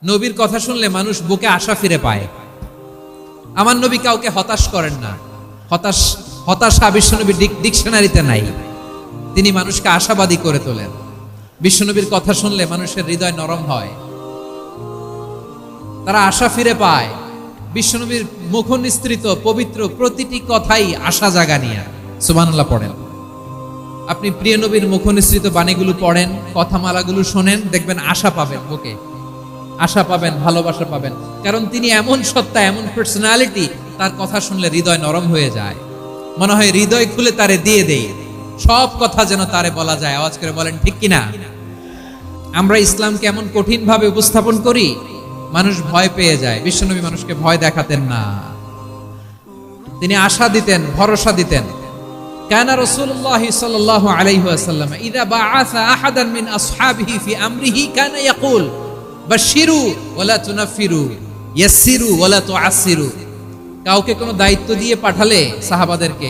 নবীর কথা শুনলে মানুষ বুকে আশা ফিরে পায়। আমার নবী কাউকে হতাশ করেন না। হতাশা বিশ্বনবীর ডিকশনারিতে নাই। তিনি মানুষকে আশাবাদী করে তোলেন। বিশ্বনবীর কথা শুনলে মানুষের হৃদয় নরম হয়, তারা আশা ফিরে পায়। বিশ্বনবীর মুখ নিঃসৃত পবিত্র প্রতিটি কথাই আশা জাগানিয়া। সুবহানাল্লাহ পড়েন। আপনি প্রিয় নবীর মুখ নিঃসৃত বাণীগুলো পড়েন, কথামালাগুলো শোনেন, দেখবেন আশা পাবেন, মুখে আশা পাবেন, ভালোবাসা পাবেন। কারণ তিনি এমন সত্তা, এমন পার্সোনালিটি, তার কথা শুনলে হৃদয় নরম হয়ে যায়। মনে হয় হৃদয় খুলে তারে দিয়ে দেই, সব কথা যেন তারে বলা যায়। আওয়াজ করে বলেন ঠিক কিনা? আমরা ইসলামকে এমন কঠিন ভাবে উপস্থাপন করি, মানুষ ভয় পেয়ে যায়। বিশ্বনবী মানুষকে ভয় দেখাতেন না, তিনি আশা দিতেন, ভরসা দিতেন। কানা রাসূলুল্লাহ সাল্লাল্লাহু আলাইহি ওয়াসাল্লাম ইযা বাআসা আহাদান মিন আসহাবিহি ফি আমরিহি কানা ইয়াকুল বাশশিরু ওয়ালা তুনাফিরু ইয়াসসিরু ওয়ালা তুআসসিরু। কাউকে কোনো দায়িত্ব দিয়ে পাঠালে সাহাবাদেরকে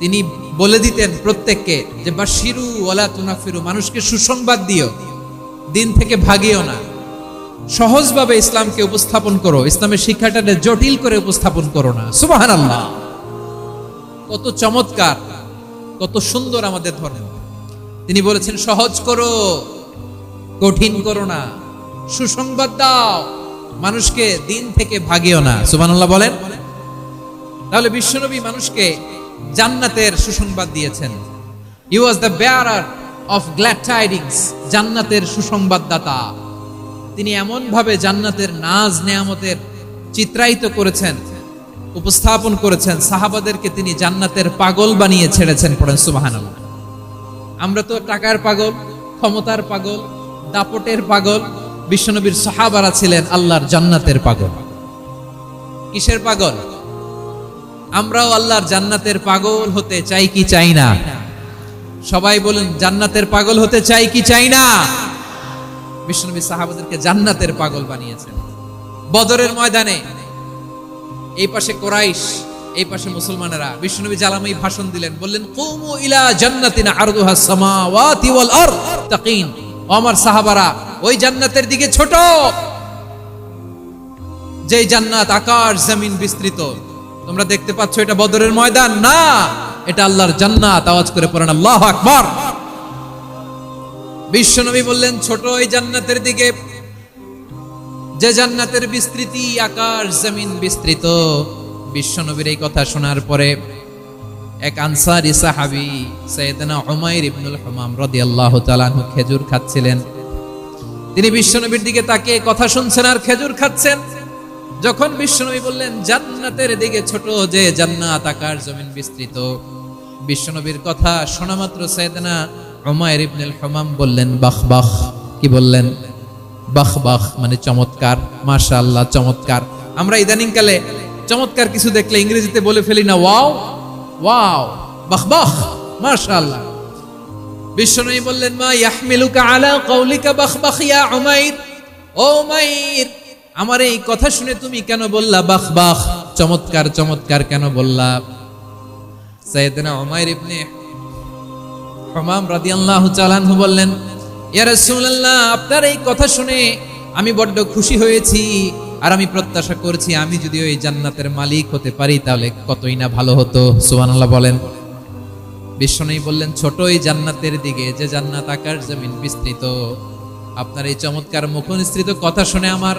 তিনি বলে দিতেন প্রত্যেককে যে বাশশিরু ওয়ালা তুনাফিরু, মানুষকে সুসংবাদ দিও, দিন থেকে ভাগিও না। সহজভাবে ইসলামকে উপস্থাপন করো, ইসলামের শিক্ষাটাকে জটিল করে উপস্থাপন করো না। সুবহানাল্লাহ, কত চমৎকার, কত সুন্দর আমাদের ধর্ম। তিনি বলেছেন সহজ করো, কঠিন করো না, সুসংবাদ দাও, মানুষকে দিন থেকে ভাগিও না। সুবহানাল্লাহ বলেন। তাহলে বিশ্বনবী মানুষকে জান্নাতের সুসংবাদ দিয়েছেন। He was the bearer of glad tidings, জান্নাতের সুসংবাদদাতা। তিনি এমন ভাবে জান্নাতের নাজ নেয়ামতের চিত্রায়িত করেছেন, উপস্থাপন করেছেন, সাহাবাদেরকে তিনি জান্নাতের পাগল বানিয়ে ছেড়েছেন। পড়েন সুবহানাল্লাহ। আমরা তো টাকার পাগল, ক্ষমতার পাগল, দাপটের পাগল। বিশ্বনবীর সাহাবারা ছিলেন আল্লাহর জান্নাতের পাগল। কিসের পাগল? আমরাও আল্লাহর জান্নাতের পাগল হতে চাই কি চাই না? সবাই বলেন, জান্নাতের পাগল হতে চাই কি চাই না? বিশ্বনবী সাহাবাদেরকে জান্নাতের পাগল বানিয়েছেন। বদরের ময়দানে এই পাশে কোরাইশ, এই পাশে মুসলমানেরা। বিশ্বনবী জালামি ভাষণ দিলেন, বললেন কুমু ইলা জান্নাতিনা আরদুহাস সামাওয়াতি ওয়াল আরদ তাকিন। ও আমার সাহাবারা, ওই জান্নাতের দিকে ছোট, যে জান্নাত আকাশ জমিন বিস্তৃত। তোমরা দেখতে পাচ্ছ এটা বদরের ময়দান না, এটা আল্লাহর জান্নাত। আওয়াজ করে পড়েন আল্লাহু আকবার। বিশ্বনবী বললেন ছোট ওই জান্নাতের দিকে, যে জান্নাতের বিস্তৃতি আকাশ জমিন বিস্তৃত। বিশ্বনবীর এই কথা শোনার পরে এক আনসারী সাহাবী সাইয়েদনা উমাইর ইবনুল হুমাম রাদিয়াল্লাহু তাআলা আনহু খেজুর খাচ্ছিলেন। তিনি বিশ্বনবীর দিকে তাকিয়ে কথা শুনছেন আর খেজুর খাচ্ছেন। যখন বিশ্বনবী বললেন জান্নাতের দিকে ছোট, যে জান্নাত আকাশ জমিন বিস্তৃত, বিশ্বনবীর কথা শোনা মাত্র সাইয়েদনা উমাইর ইবনুল হুমাম বললেন বাহ বাহ। কি বললেন? বাহ বাহ, মানে চমৎকার, মাশাআল্লাহ, চমৎকার। আমরা ইদানিং কালে চমৎকার কিছু দেখলে ইংরেজিতে বলে ফেলি না ওয়াও ওয়াও, বাহ বাহ, মাশাআল্লাহ। বিশ্বনবী বললেন মা ইয়াহমিলুকা আলা কওলিকা বাহ বাহ ইয়া উমাইর। ও উমাইর, আমার এই কথা শুনে তুমি কেন বললা বাহ বাহ, চমৎকার চমৎকার কেন বললা? সাইয়েদনা উমাইর ইবনে হুমাম রাদিয়াল্লাহু তাআলা আনহু বললেন ইয়া রাসূলুল্লাহ, আপনার এই কথা শুনে আমি বড্ড খুশি হয়েছি, আর আমি প্রত্যাশা করছি আমি যদি ওই জান্নাতের মালিক হতে পারি তাহলে কতই না ভালো হতো। সুবহানাল্লাহ বলেন। বিশ্বনবী বললেন ছোট ওই জান্নাতের দিকে, যে জান্নাত আকাশ জমিন বিস্তৃত। আপনার এই চমৎকার মুখনিসৃত কথা শুনে আমার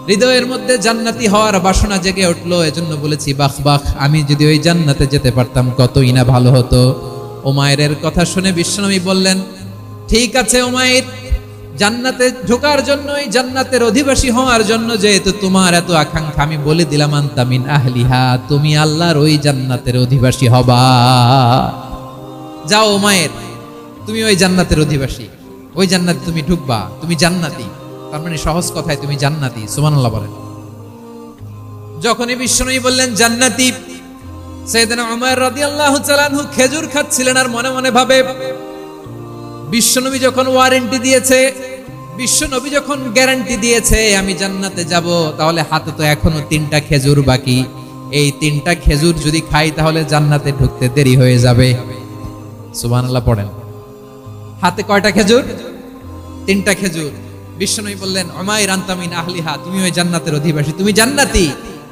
হৃদয়ের মধ্যে জান্নাতি হওয়ার বাসনা জেগে উঠলো, এজন্য বলেছি বাহ বাহ, আমি যদি ওই জান্নাতে যেতে পারতাম কতই না ভালো হতো। উমাইরের কথা শুনে বিশ্বনবী বললেন ঠিক আছে উমাইর, জান্নাতে ঢোকার জন্য, এই জান্নাতের অধিবাসী হওয়ার জন্য যেহেতু তোমার এত আকাঙ্ক্ষা, আমি বলে দিলাম আনতা মিন আহলিহা, তুমি আল্লাহর ওই জান্নাতের অধিবাসী হবা। যাও উমাইর, তুমি ওই জান্নাতের অধিবাসী, ওই জান্নাতে তুমি ঢুকবা, তুমি জান্নাতি। তার মানে সহজ কথায় তুমি জান্নাতি। সুবহানাল্লাহ বলেন। যখনই বিশ্বনবী বললেন জান্নাতি, সাইয়েদনা উমর রাদিয়াল্লাহু তাআলা আনহু খেজুর খাচ্ছিলেন আর মনে মনে ভাবে বিশ্বনবী যখন ওয়ারেন্টি দিয়েছে, বিশ্বনবী যখন গ্যারান্টি দিয়েছে আমি জান্নাতে যাব, তাহলে হাতে তো এখনো 3টা খেজুর বাকি। এই 3টা খেজুর যদি খাই তাহলে জান্নাতে ঢুকতে দেরি হয়ে যাবে। সুবহানাল্লাহ পড়েন। হাতে কয়টা খেজুর? 3টা খেজুর। বিশ্বনবী বললেন উমাইর আনতা মিন আহলিহা, তুমি ওই জান্নাতের অধিবাসী, তুমি জান্নাতি।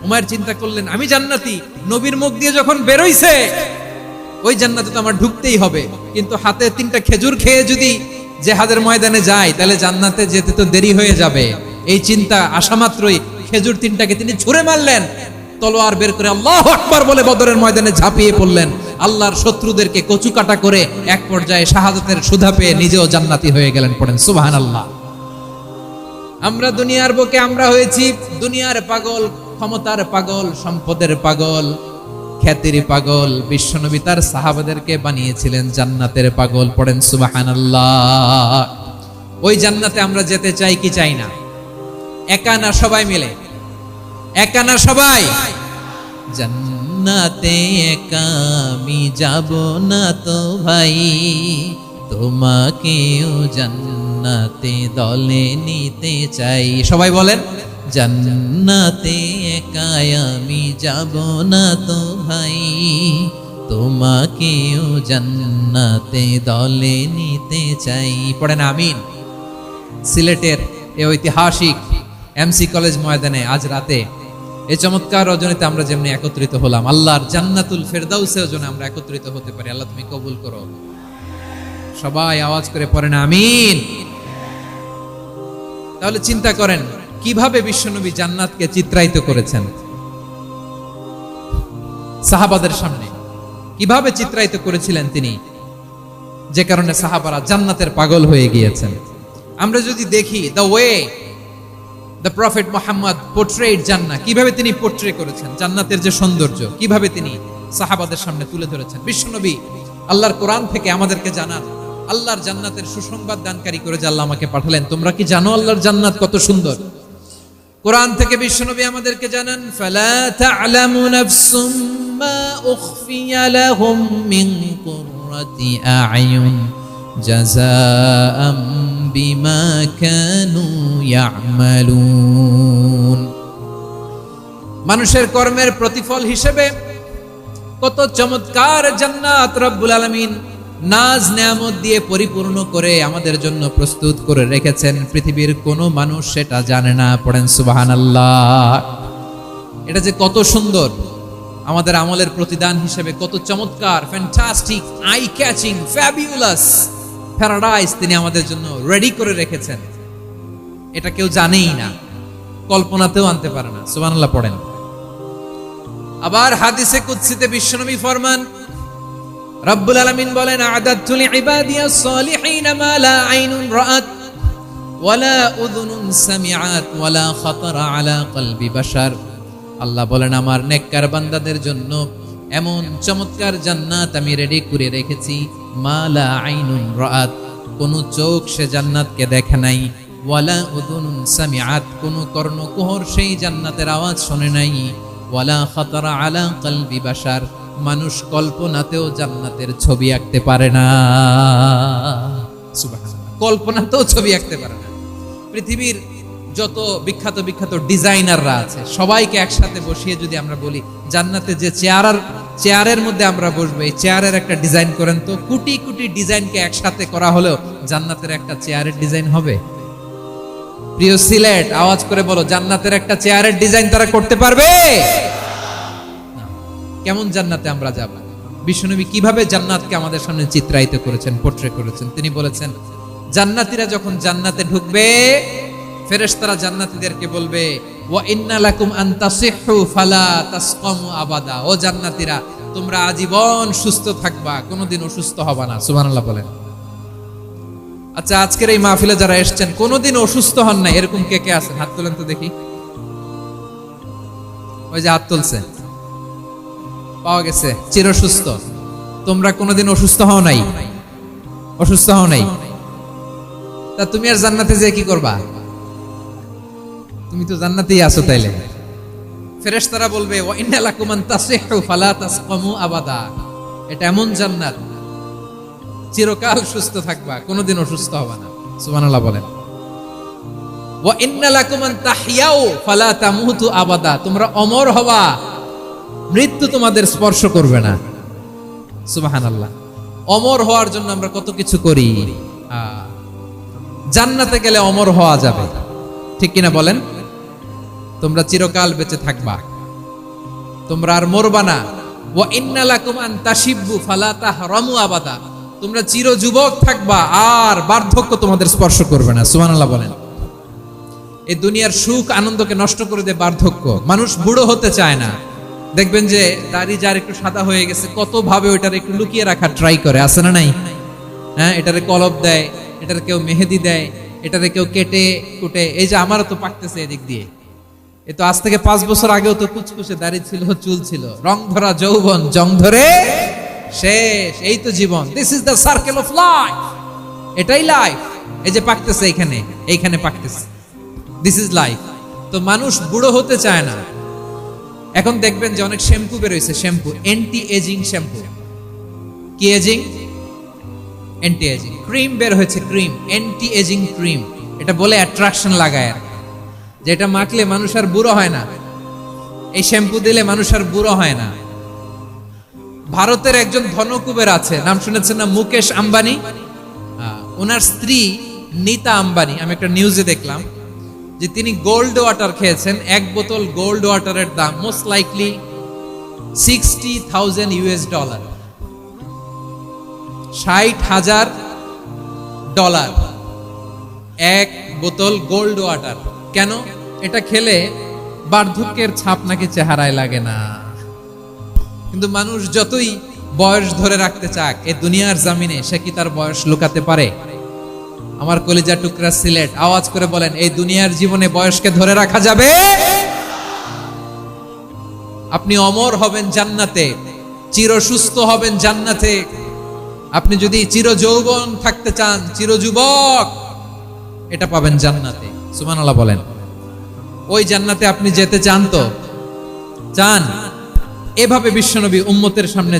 উমাইর চিন্তা করলেন আমি জান্নাতি, নবীর মুখ দিয়ে যখন বেরোইছে ওই জান্নাতে তো আমার ঢুকতেই হবে, কিন্তু হাতে 3টা খেজুর খেয়ে যদি জিহাদের ময়দানে যায় তাহলে জান্নাতে যেতে তো দেরি হয়ে যাবে। এই চিন্তা আসা মাত্রই খেজুর 3টাকে তিনি ছুঁড়ে মারলেন, তলোয়ার বের করে আল্লাহু আকবার বলে বদরের ময়দানে ঝাঁপিয়ে পড়লেন। আল্লাহর শত্রুদেরকে কচুকাটা করে এক পর্যায়ে শাহাদাতের সুধা পেয়ে নিজেও জান্নাতি হয়ে গেলেন। পড়েন সুবহানাল্লাহ। আমরা দুনিয়ার বুকে আমরা হয়েছি দুনিয়ার পাগল, ক্ষমতার পাগল, সম্পদের পাগল, খ্যাতির পাগল। বিশ্বনবী তার সাহাবাদেরকে বানিয়েছিলেন জান্নাতের পাগল। পড়েন সুবহানাল্লাহ। ওই জান্নাতে আমরা যেতে চাই কি চাই না? একা না সবাই মিলে? একা না সবাই? জান্নাতে একা আমি যাব না তো ভাই, তোমাকেও জান্নাতে দলে নিতে চাই। সবাই বলেন জান্নাতে একা আমি যাব না তো ভাই, তোমাকেও জান্নাতে দলে নিতে চাই। পড়েন আমিন। সিলেটের এই ঐতিহাসিক এমসি কলেজ ময়দানে আজ রাতে এই চমৎকার রজনীতে আমরা যেমনি একত্রিত হলাম, আল্লাহর জান্নাতুল ফেরদাউসের জন্য আমরা একত্রিত হতে পারি। আল্লাহ তুমি কবুল করো। সবাই আওয়াজ করে পড়েন আমিন। তাহলে চিন্তা করেন কিভাবে বিশ্বনবী জান্নাতকে চিত্রায়িত করেছেন সাহাবাদের সামনে, কিভাবে চিত্রায়িত করেছিলেন তিনি, যে কারণে সাহাবারা জান্নাতের পাগল হয়ে গিয়েছেন। আমরা যদি দেখি the way the prophet Muhammad portrait জান্নাত, কিভাবে তিনি পোর্ট্রে করেছেন জান্নাতের যে সৌন্দর্য, কিভাবে তিনি সাহাবাদের সামনে তুলে ধরেছেন। বিশ্বনবী আল্লাহর কোরআন থেকে আমাদেরকে জানান আল্লাহর জান্নাতের সুসংবাদ দানকারী করে যে আল্লাহ আমাকে পাঠালেন। তোমরা কি জানো আল্লাহর জান্নাত কত সুন্দর? কোরআন থেকে বিশ্বনবী আমাদেরকে জানান ফালা তা'লামু নাফসুম মা উখফিয়া লাহুম মিন কুররাতি আ'য়ুন জাযাআম বিমা কানু ইয়া'মালুন। মানুষের কর্মের প্রতিফল হিসেবে কত চমৎকার জান্নাত রব্বুল আলামিন নাজ নেয়ামত দিয়ে পরিপূর্ণ করে আমাদের জন্য প্রস্তুত করে রেখেছেন। পৃথিবীর কোনো মানুষ সেটা জানে না। পড়েন সুবহানাল্লাহ। এটা যে কত সুন্দর, আমাদের আমলের প্রতিদান হিসেবে কত চমৎকার, fantastic, eye catching, fabulous paradise তিনি আমাদের জন্য রেডি করে রেখেছেন। এটা কেউ জানেই না, কল্পনাতেও আনতে পারে না। সুবহানাল্লাহ পড়েন। আবার হাদিসে কুদসিতে বিশ্বনবী ফরমান, রব্বুল আলামিন বলেন আ'দাতু লিইবাদিয়াস সালিহিন মা লা আইনুন রাআত ওয়ালা উযুনুন সামিআত ওয়ালা খাতারা আলা কলবি বাশার। আল্লাহ বলেন আমার নেককার বান্দাদের জন্য এমন চমৎকার জান্নাত আমি রেডি করে রেখেছি, মা লা আইনুন রাআত, কোন চোখ সে জান্নাতকে দেখে নাই, ওয়ালা উযুনুন সামিআত, কোন কর্ণকুহর সেই জান্নাতের আওয়াজ শুনে নাই, ওয়ালা খাতারা আলা কলবি বাশার, মানুষ কল্পনাতেও জান্নাতের ছবি আঁকতে পারে না। সুবহানাল্লাহ, কল্পনাতেও ছবি আঁকতে পারে না। পৃথিবীর যত বিখ্যাত বিখ্যাত ডিজাইনাররা আছে সবাইকে একসাথে বসিয়ে যদি আমরা বলি জান্নাতে যে চেয়ারের মধ্যে আমরা বসবো, এই চেয়ারের একটা ডিজাইন করেন তো, কোটি কোটি ডিজাইনকে একসাথে করা হলেও জান্নাতের একটা চেয়ারের ডিজাইন হবে? প্রিয় সিলেট, আওয়াজ করে বলো, জান্নাতের একটা চেয়ারের ডিজাইন তারা করতে পারবে? কেমন জান্নাতে আমরা যাব? বিশ্বনবী কিভাবে জান্নাতকে আমাদের সামনে চিত্রায়িত করেছেন, পোর্ট্রে করেছেন। তিনি বলেছেন জান্নাতীরা যখন জান্নাতে ঢুকবে ফেরেশতারা জান্নাতীদেরকে বলবে ওয়া ইন্না লাকুম আন তাসিহু ফালা তাসকামু আবাদা, ও জান্নাতীরা তোমরা আজীবন সুস্থ থাকবা, কোনোদিন অসুস্থ হবা না। সুবহানাল্লাহ বলেন। আচ্ছা, আজকের এই মাহফিলে যারা এসেছেন কোনোদিন অসুস্থ হন না এরকম কে কে আছেন? হাত তোলেন তো দেখি। ওই যে হাত তুলছে, পাওয়া গেছে, চির সুস্থ। তোমরা কোনোদিন অসুস্থ হও নাই? অসুস্থ হও নাই? তা তুমি আর জান্নাতে যে কি করবা? তুমি তো জান্নাতেই আছো। তাইলে ফেরেশতারা বলবে ওয়া ইন্না লাকুম আন তাসিহু ফালা তাসকামু আবাদা, এটা এমন জান্নাত চিরকাল সুস্থ থাকবা, কোনোদিন অসুস্থ হবে না। সুবহানাল্লাহ বলেন। ওয়া ইন্না লাকুম আন তাহইয়াউ ফালা তামুতু আবাদা, তোমরা অমর হবা, মৃত্যু তোমাদের স্পর্শ করবে না। সুবহানাল্লাহ। অমর হওয়ার জন্য আমরা কত কিছু করি। জান্নাতে গেলে অমর হওয়া যাবে, ঠিক কিনা বলেন? তোমরা চিরকাল বেঁচে থাকবা, তোমরা আর মরবা না। ওয়া ইন্না লাকুম আন তাশিব্বু ফালা তাহরামু আবাদা, তোমরা চির যুবক থাকবা, আর বার্ধক্য তোমাদের স্পর্শ করবে না। সুবহানাল্লাহ বলেন। এই দুনিয়ার সুখ আনন্দকে নষ্ট করে দেয় বার্ধক্য। মানুষ বুড়ো হতে চায় না। দেখবেন যে দাড়ি যার একটু সাদা হয়ে গেছে, কত ভাবে ওইটার একটু লুকিয়ে রাখার ট্রাই করে, আছে না নাই? হ্যাঁ, এটারে কলপ দেয়, এটারে কেউ মেহেদি দেয়, এটারে কেউ কেটে কুটে। এই যে আমারও তো পাকতেছে এদিক দিয়ে, এ তো আজ থেকে 5 বছর আগেও তো কুচকুচে দাড়ি ছিল, চুল ছিল, রং ধরা যৌবন জং ধরে শেষ। এই তো জীবন, this is the circle of life, এটাই লাইফ। এই যে পাকতেছে এইখানে, এইখানে পাকতেছে, দিস ইজ লাইফ। তো মানুষ বুড়ো হতে চায় না। এখন দেখবেন যে অনেক শ্যাম্পু বেরোইছে, শ্যাম্পু অ্যান্টি এজিং শ্যাম্পু। কি এজিং? Anti ageing. ক্রিম বের হয়েছে, ক্রিম অ্যান্টি এজিং ক্রিম। এটা বলে অ্যাট্রাকশন লাগায়, আর যেটা মাখলে মানুষ আর বুড়ো হয় না। এই শ্যাম্পু দিলে মানুষ আর বুড়ো হয় না। ভারতের একজন ধনকুবের আছে, নাম শুনেছেন না? মুকেশ আম্বানি। ওনার স্ত্রী নীতা আম্বানি, আমি একটা নিউজে দেখলাম যে তিনি গোল্ড ওয়াটার খেয়েছেন। এক বোতল গোল্ড ওয়াটারের দাম মোস্ট লাইকলি $60,000, $60,000 এক বোতল গোল্ড ওয়াটার। কেন? এটা খেলে বার্ধক্যের ছাপ নাকি চেহারায় লাগে না। কিন্তু মানুষ যতই বয়স ধরে রাখতে চাক এই দুনিয়ার জামিনে, সে কি তার বয়স লুকাতে পারে? আমার কলিজা টুকরা সিলেট, আওয়াজ করে বলেন, এই দুনিয়ার জীবনে বয়সকে ধরে রাখা যাবে? আপনি অমর হবেন জান্নাতে, চির সুস্থ হবেন জান্নাতে। আপনি যদি চির যৌবন থাকতে চান, চির যুবক, এটা পাবেন জান্নাতে। সুবহানাল্লাহ বলেন। ওই জান্নাতে আপনি যেতে চান তো? চান? এভাবে বিশ্বনবী উম্মতের সামনে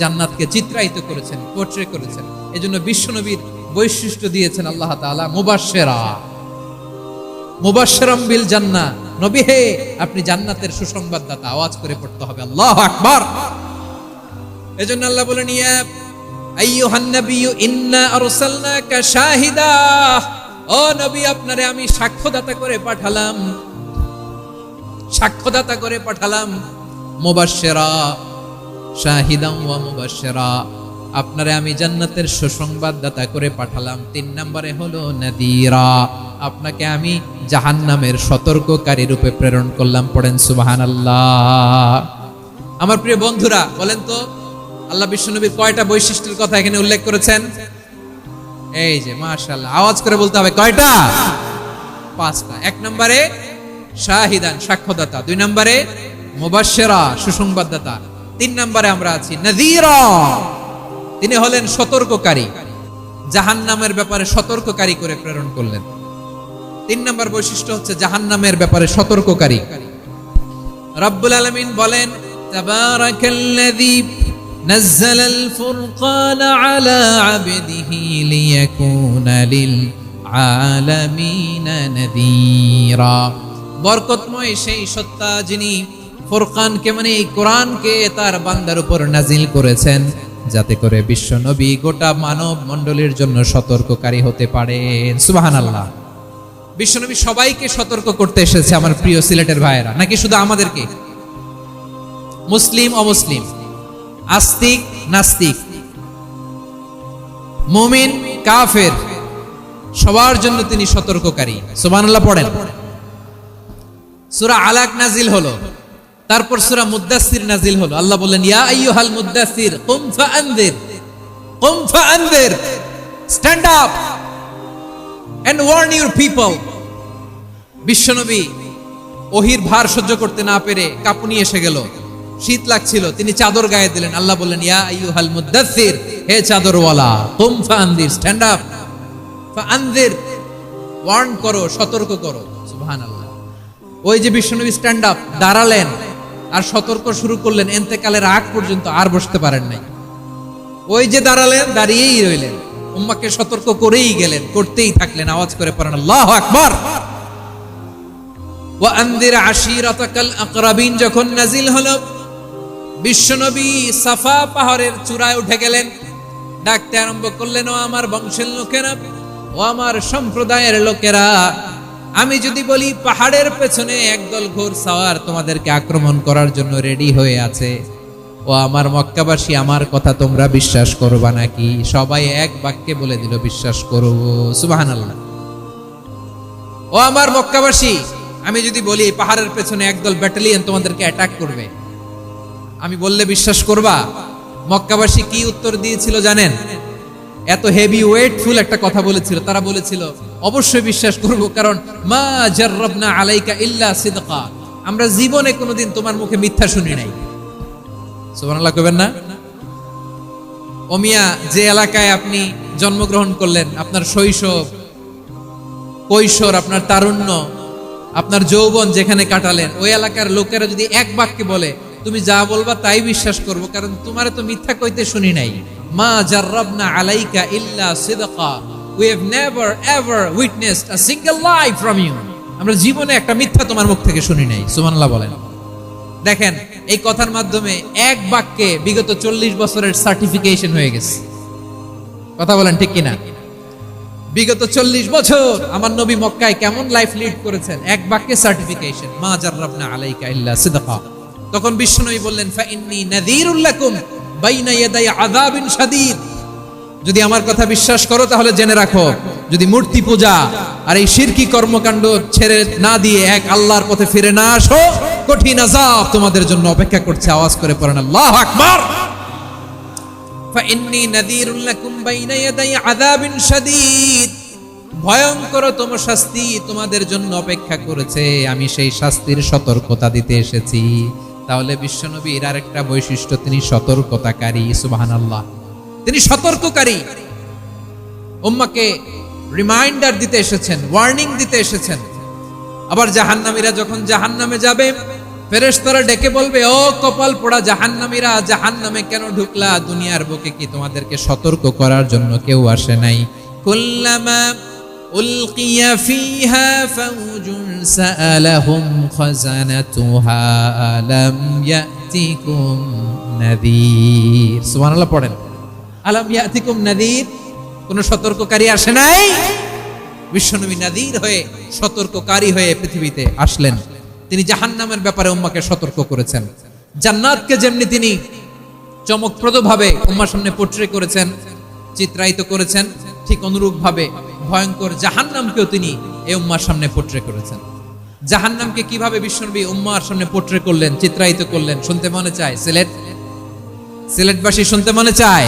জান্নাতকে চিত্রায়িত করেছেন, পোর্ট্রে করেছেন। এজন্য বিশ্বনবীর বৈশিষ্ট্য দিয়েছেন আল্লাহ তাআলা মুবাশশিরাম বিল জান্নাহ। নবী হে, আপনি জান্নাতের সুসংবাদদাতা। আওয়াজ করে পড়তে হবে আল্লাহু আকবার। এজন্য আল্লাহ বলেন, ইয়া আইয়ুহান নাবিয়্যু ইন্না আরসালনাকা শাহিদা, ও নবী, আপনারে আমি সাক্ষ্যদাতা করে পাঠালাম, সাক্ষ্যদাতা করে পাঠালাম। মুবাশশিরা, শাহিদান ওয়া মুবাশশিরা, আপনারে আমি জান্নাতের সুসংবাদদাতা করে পাঠালাম। 3 নম্বরে হলো নাদিরা, আপনাকে আমি জাহান্নামের সতর্ককারী রূপে প্রেরণ করলাম। পড়েন সুবহানাল্লাহ। আমার প্রিয় বন্ধুরা, বলেন তো আল্লাহ বিশ্বনবীর কয়টা বৈশিষ্ট্যের কথা এখানে উল্লেখ করেছেন? এই যে মাশাআল্লাহ, আওয়াজ করে বলতে হবে, কয়টা? 5টা। 1 নম্বরে শাহিদান, সাক্ষ্যদাতা। 2 নম্বরে মুবাশশিরা, সুসংবাদদাতা। 3 নম্বরে আমরা আছি নাযীরা, তিনি হলেন সতর্ককারী। জাহান্নামের ব্যাপারে সতর্ককারী করে প্রেরণ করলেন। 3 নম্বর বৈশিষ্ট্য হচ্ছে জাহান্নামের ব্যাপারে সতর্ককারী। রব্বুল আলামিন বলেন, তাবারাকাল্লাযী নাযালাল ফুরকানা আলা আবদিহি লিয়াকুনা লিল আলামিনা নাযীরা। বরকতময় সেই সত্তা যিনি ফুরকানকে, মানে এই কোরআনকে তার বান্দার উপর নাজিল করেছেন, যাতে করে বিশ্ব নবী গোটা মানব মণ্ডলীর জন্য সতর্ককারী হতে পারেন। সুবহানাল্লাহ। বিশ্ব নবী সবাইকে সতর্ক করতে এসেছে, আমার প্রিয় সিলেটের ভাইয়েরা, নাকি শুধু আমাদেরকে? মুসলিম অমুসলিম, আস্তিক নাস্তিক, মুমিন কাফের, সবার জন্য তিনি সতর্ককারী। সুবহানাল্লাহ পড়েন। সূরা আলাক নাজিল হলো, তারপর সূরা মুদ্দাসসির নাজিল হলো। আল্লাহ বললেন, ইয়া আইয়ুহাল মুদ্দাসসির কুম ফাআনযির, stand up and warn your people. বিশ্বনবী ওহীর ভার সহ্য করতে না পেরে কাঁপুনি এসে গেল, শীত লাগছিল, তিনি চাদর গায়ে দিলেন। আল্লাহ বললেন, ইয়া আইয়ুহাল মুদ্দাসসির, হে চাদরওয়ালা, কুম ফাআনযির, স্ট্যান্ড আপ, ফাআনযির, ওয়ার্ন করো, সতর্ক করো। সুবহানাল্লাহ। ওই যে বিশ্বনবী স্ট্যান্ড আপ, দাঁড়ালেন আর সতর্ক শুরু করলেন, ইন্তেকালের আগ পর্যন্ত আর বসতে পারেন নাই। ওই যে দাঁড়ালেন, দাঁড়িয়েই রইলেন, উম্মাহকে সতর্ক করেই গেলেন, করতেই থাকলেন। আওয়াজ করে পড়েন আল্লাহু আকবার। ওয়া আনযির আশীরাতাকাল আকরাবিন যখন নাজিল হলো, বিশ্বনবী সাফা পাহাড়ের চূড়ায় উঠে গেলেন, ডাকতে আরম্ভ করলেন, ও আমার বংশের লোকেরা, ও ও আমার সম্প্রদায়ের লোকেরা, আমি যদি বলি পাহাড়ের পেছনে একদল ঘোড়সাওয়ার তোমাদেরকে আক্রমণ করার জন্য রেডি হয়ে আছে, ও আমার মক্কাবাসী, আমার কথা তোমরা বিশ্বাস করবা নাকি? সবাই এক বাক্যে বলে দিল, বিশ্বাস করব। সুবহানাল্লাহ। ও আমার মক্কাবাসী, আমি যদি বলি পাহাড়ের পেছনে একদল ব্যাটালিয়ন তোমাদেরকে অ্যাটাক করবে, আমি বললে বিশ্বাস করবা? মক্কাবাসী কি উত্তর দিয়েছিল জানেন? এত হেভি ওয়েটফুল একটা কথা বলেছিল। তারা বলেছিল অবশ্যই বিশ্বাস করব, কারণ মা জাররাবনা আলাইকা ইল্লা সিদকা, আমরা জীবনে কোনোদিন তোমার মুখে মিথ্যা শুনি নাই। সুবহানাল্লাহ কইবেন না? ও মিয়া, যে এলাকায় আপনি জন্মগ্রহণ করলেন, আপনার শৈশব, কৈশোর, আপনার তারুণ্য, আপনার যৌবন যেখানে কাটালেন, ওই এলাকার লোকেরা যদি এক বাক্যে বলে তুমি যা বলবা তাই বিশ্বাস করব, কারণ তোমারে তো মিথ্যা কইতে শুনি নাই। মা জাররাবনা আলাইকা ইল্লা সিদকা, we have never ever witnessed a single lie from you, আমরা জীবনে একটা মিথ্যা তোমার মুখ থেকে শুনি নাই। সুবহানাল্লাহ বলেন। দেখেন, এই কথার মাধ্যমে এক বাক্যে বিগত 40 বছরের সার্টিফিকেশন হয়ে গেছে। কথা বলেন ঠিক কিনা? বিগত 40 বছর আমার নবী মক্কায় কেমন লাইফ লিড করেছেন, এক বাক্যে সার্টিফিকেশন, মা জাররাবনা আলাইকা ইল্লা সিদকা। তখন বিশ্বনবী বললেন, ফা ইন্নী নাযীরুল লাকুম বাইনা ইয়াদাই আযাবিন শাদীদ, যদি আমার কথা বিশ্বাস করো তাহলে জেনে রাখো, যদি মূর্তি পূজা আর এই শিরকি কর্মকাণ্ড ছেড়ে না দিয়ে এক আল্লাহর পথে ফিরে না আসো, কঠিন আযাব তোমাদের জন্য অপেক্ষা করছে। আওয়াজ করে পড়েন আল্লাহু আকবার। ফা ইন্নী নাযীরুল লাকুম বাইনা ইয়াদাই আযাবিন শাদীদ, ভয়ঙ্করতম শাস্তি তোমাদের জন্য অপেক্ষা করেছে, আমি সেই শাস্তির সতর্কতা দিতে এসেছি। তাহলে বিশ্বনবীর আরেকটা বৈশিষ্ট্য, তিনি সতর্কতাকারী। সুবহানাল্লাহ, তিনি সতর্ককারী। উম্মাহকে রিমাইন্ডার দিতে এসেছেন, ওয়ার্নিং দিতে এসেছেন। আবার জাহান্নামীরা যখন জাহান্নামে যাবে, ফেরেশতারা ডেকে বলবে, ও কপাল পোড়া জাহান্নামীরা, জাহান্নামে কেন ঢুকলা? দুনিয়ার বুকে কি তোমাদেরকে সতর্ক করার জন্য কেউ আসে নাই? কুল্লামা উলকিয়া ফিহা ফাউজুন সাআলাহুম খাযানাতুহা আলাম ইয়াতিকুম নাযীর। সুবহানাল্লাহ পড়েন। আলাম ইয়াতিকুম নাযীর, কোন সতর্ককারী আসে নাই? বিশ্বনবী নাযীর হয়ে, সতর্ককারী হয়ে পৃথিবীতে আসলেন। তিনি জাহান্নামের ব্যাপারে উম্মাহকে সতর্ক করেছেন। জান্নাতকে যেমনি তিনি চমকপ্রদভাবে উম্মাহর সামনে পোট্রে করেছেন, চিত্রায়িত করেছেন, ঠিক অনুরূপ ভাবে ভয়ঙ্কর জাহান্নামকেও তিনি এই উম্মাহর সামনে পোট্রে করেছেন। জাহান্নামকে কিভাবে বিশ্বনবী উম্মাহর সামনে পোট্রে করলেন, চিত্রায়িত করলেন, শুনতে মনে চায়? সিলেটবাসী শুনতে মনে চায়?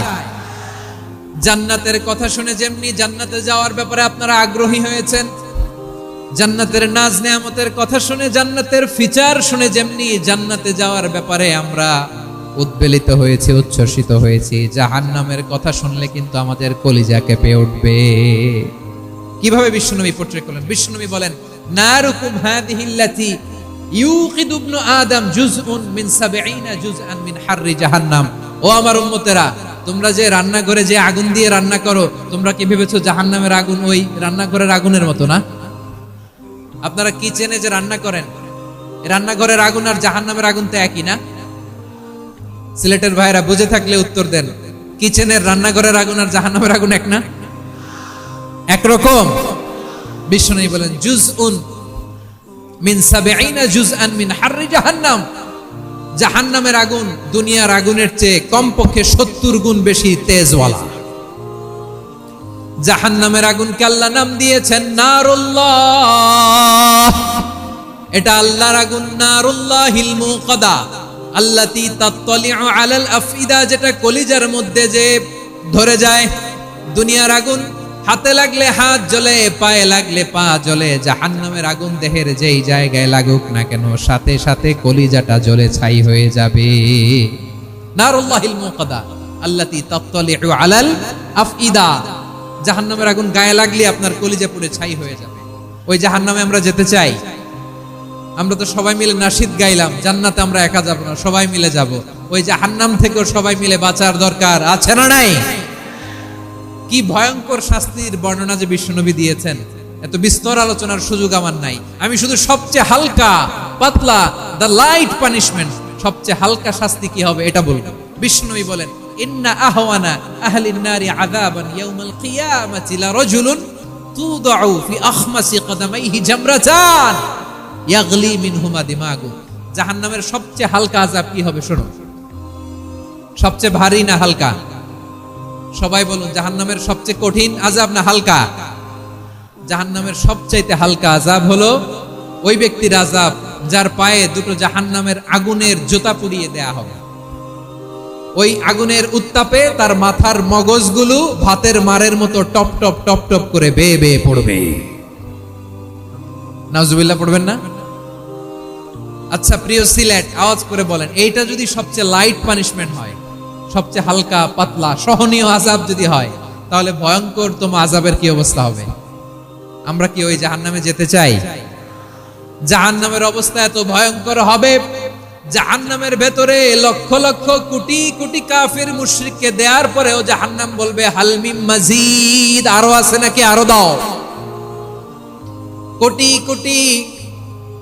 জান্নাতের কথা শুনে যেমনি জান্নাতে যাওয়ার ব্যাপারে আপনারা আগ্রহী হয়েছেন, জান্নাতের নাজ নেয়ামতের কথা শুনে, জান্নাতের ফিচার শুনে যেমনি জান্নাতে যাওয়ার ব্যাপারে আমরা উদ্বেলিত হয়েছি, উচ্ছ্বসিত হয়েছি, জাহান্নামের কথা শুনলে কিন্তু আমাদের কলিজা কেঁপে উঠবে। কিভাবে বিশ্বনবী পোট্রে করলেন? বিশ্বনবী বলেন, নারুকুম হাদিহিল্লাতি ইউকিদু ইবনু আদম জুজউন মিন 70 জুজআন মিন হাররি জাহান্নাম। ও আমার উম্মতেরা, তোমরা যে রান্নাঘরে যে আগুন দিয়ে রান্না করো, তোমরা কি ভেবেছো জাহান্নামের আগুন ওই রান্নাঘরের আগুনের মতো না? আপনারা কিচেনে যে রান্না করেন, রান্নাঘরের আগুন আর জাহান্নামের আগুন তো একই না? সিলেটের ভাইরা বুঝে থাকলে উত্তর দেন, কিচেনের রান্নাঘরের আগুন আর জাহান্নামের আগুন এক না? একরকম? বিশ্বনবী বলেন, জুজউন মিন 70 জুজআন মিন হাররি জাহান্নাম, জাহান্নামের আগুন দুনিয়ার আগুনের চেয়ে কমপক্ষে 70 গুণ বেশি তেজওয়ালা। জাহান্নামের আগুনকে আল্লাহ নাম দিয়েছেন নারুল্লাহ। এটা আল্লাহর আগুন, নারুল্লাহিল মুকাদা আল্লাতী তাত্তালিউ আলাল আফইদা, যেটা কলিজার মধ্যে যে ধরে যায়। দুনিয়ার আগুন হাতে লাগলে হাত জ্বলে, পায়ে লাগলে পা জ্বলে, জাহান্নামের আগুন দেহের যেই জায়গায় লাগুক না কেন, সাথে সাথে কলিজাটা জ্বলে ছাই হয়ে যাবে। নারুল্লাহিল মুকাদা আল্লাতী তাত্তালিউ আলাল আফইদা, জাহান্নামের আগুন গায়ে লাগলে আপনার কলিজা পুড়ে ছাই হয়ে যাবে। ওই জাহান্নামে আমরা যেতে চাই? আমরা তো সবাই মিলে নাশিদ গাইলাম, জান্নাতে আমরা একা যাব না, সবাই মিলে যাব। ওই জাহান্নাম থেকেও সবাই মিলে বাঁচার দরকার আছে না নাই? কি ভয়ঙ্কর শাস্তির বর্ণনা যে বিশ্বনবী দিয়েছেন, এত বিস্তর আলোচনার সুযোগ আমার নাই। আমি শুধু সবচেয়ে হালকা পাতলা, দ্য লাইট পানিশমেন্ট, সবচেয়ে হালকা শাস্তি কি হবে এটা বলবো। বিশ্বনবী বলেন, ইন্না আহওয়ানা আহলিন নারি আযাবান ইয়াউমাল কিয়ামাতি লা রাজুলুন তুদাউ ফি আখমাসি কদামাইহি জামরাতান ইয়াগলি মিনহুমা দিমাগু। জাহান্নামের সবচেয়ে হালকা আযাব কি হবে শোনো, সবচেয়ে ভারী না হালকা? সবাই বলুন, জাহান্নামের সবচেয়ে কঠিন আযাব না হালকা? জাহান্নামের সবচাইতে হালকা আযাব হলো ওই ব্যক্তির আযাব যার পায়ে দুটো জাহান্নামের আগুনের জুতা পুড়িয়ে দেয়া হবে। ওই আগুনের উত্তাপে তার মাথার মগজগুলো ভাতের মারের মতো টপ টপ টপ টপ করে বেয়ে বেয়ে পড়বে। নাউজুবিল্লাহ পড়বেন না? আচ্ছা প্রিয় সিলেট, আওয়াজ করে বলেন, এইটা যদি সবচেয়ে লাইট পানিশমেন্ট হয়, সবচেয়ে হালকা পাতলা সহনীয় আযাব যদি হয়, তাহলে ভয়ঙ্করতম আযাবের কি অবস্থা হবে? আমরা কি ওই জাহান্নামে যেতে চাই? জাহান্নামের অবস্থা এত ভয়ঙ্কর হবে, জাহান্নামের ভেতরে লক্ষ লক্ষ কোটি কোটি কাফির মুশরিককে দেওয়ার পরেও জাহান্নাম বলবে হাল মিন মাজিদ, আরো আছে নাকি, আরো দাও। কোটি কোটি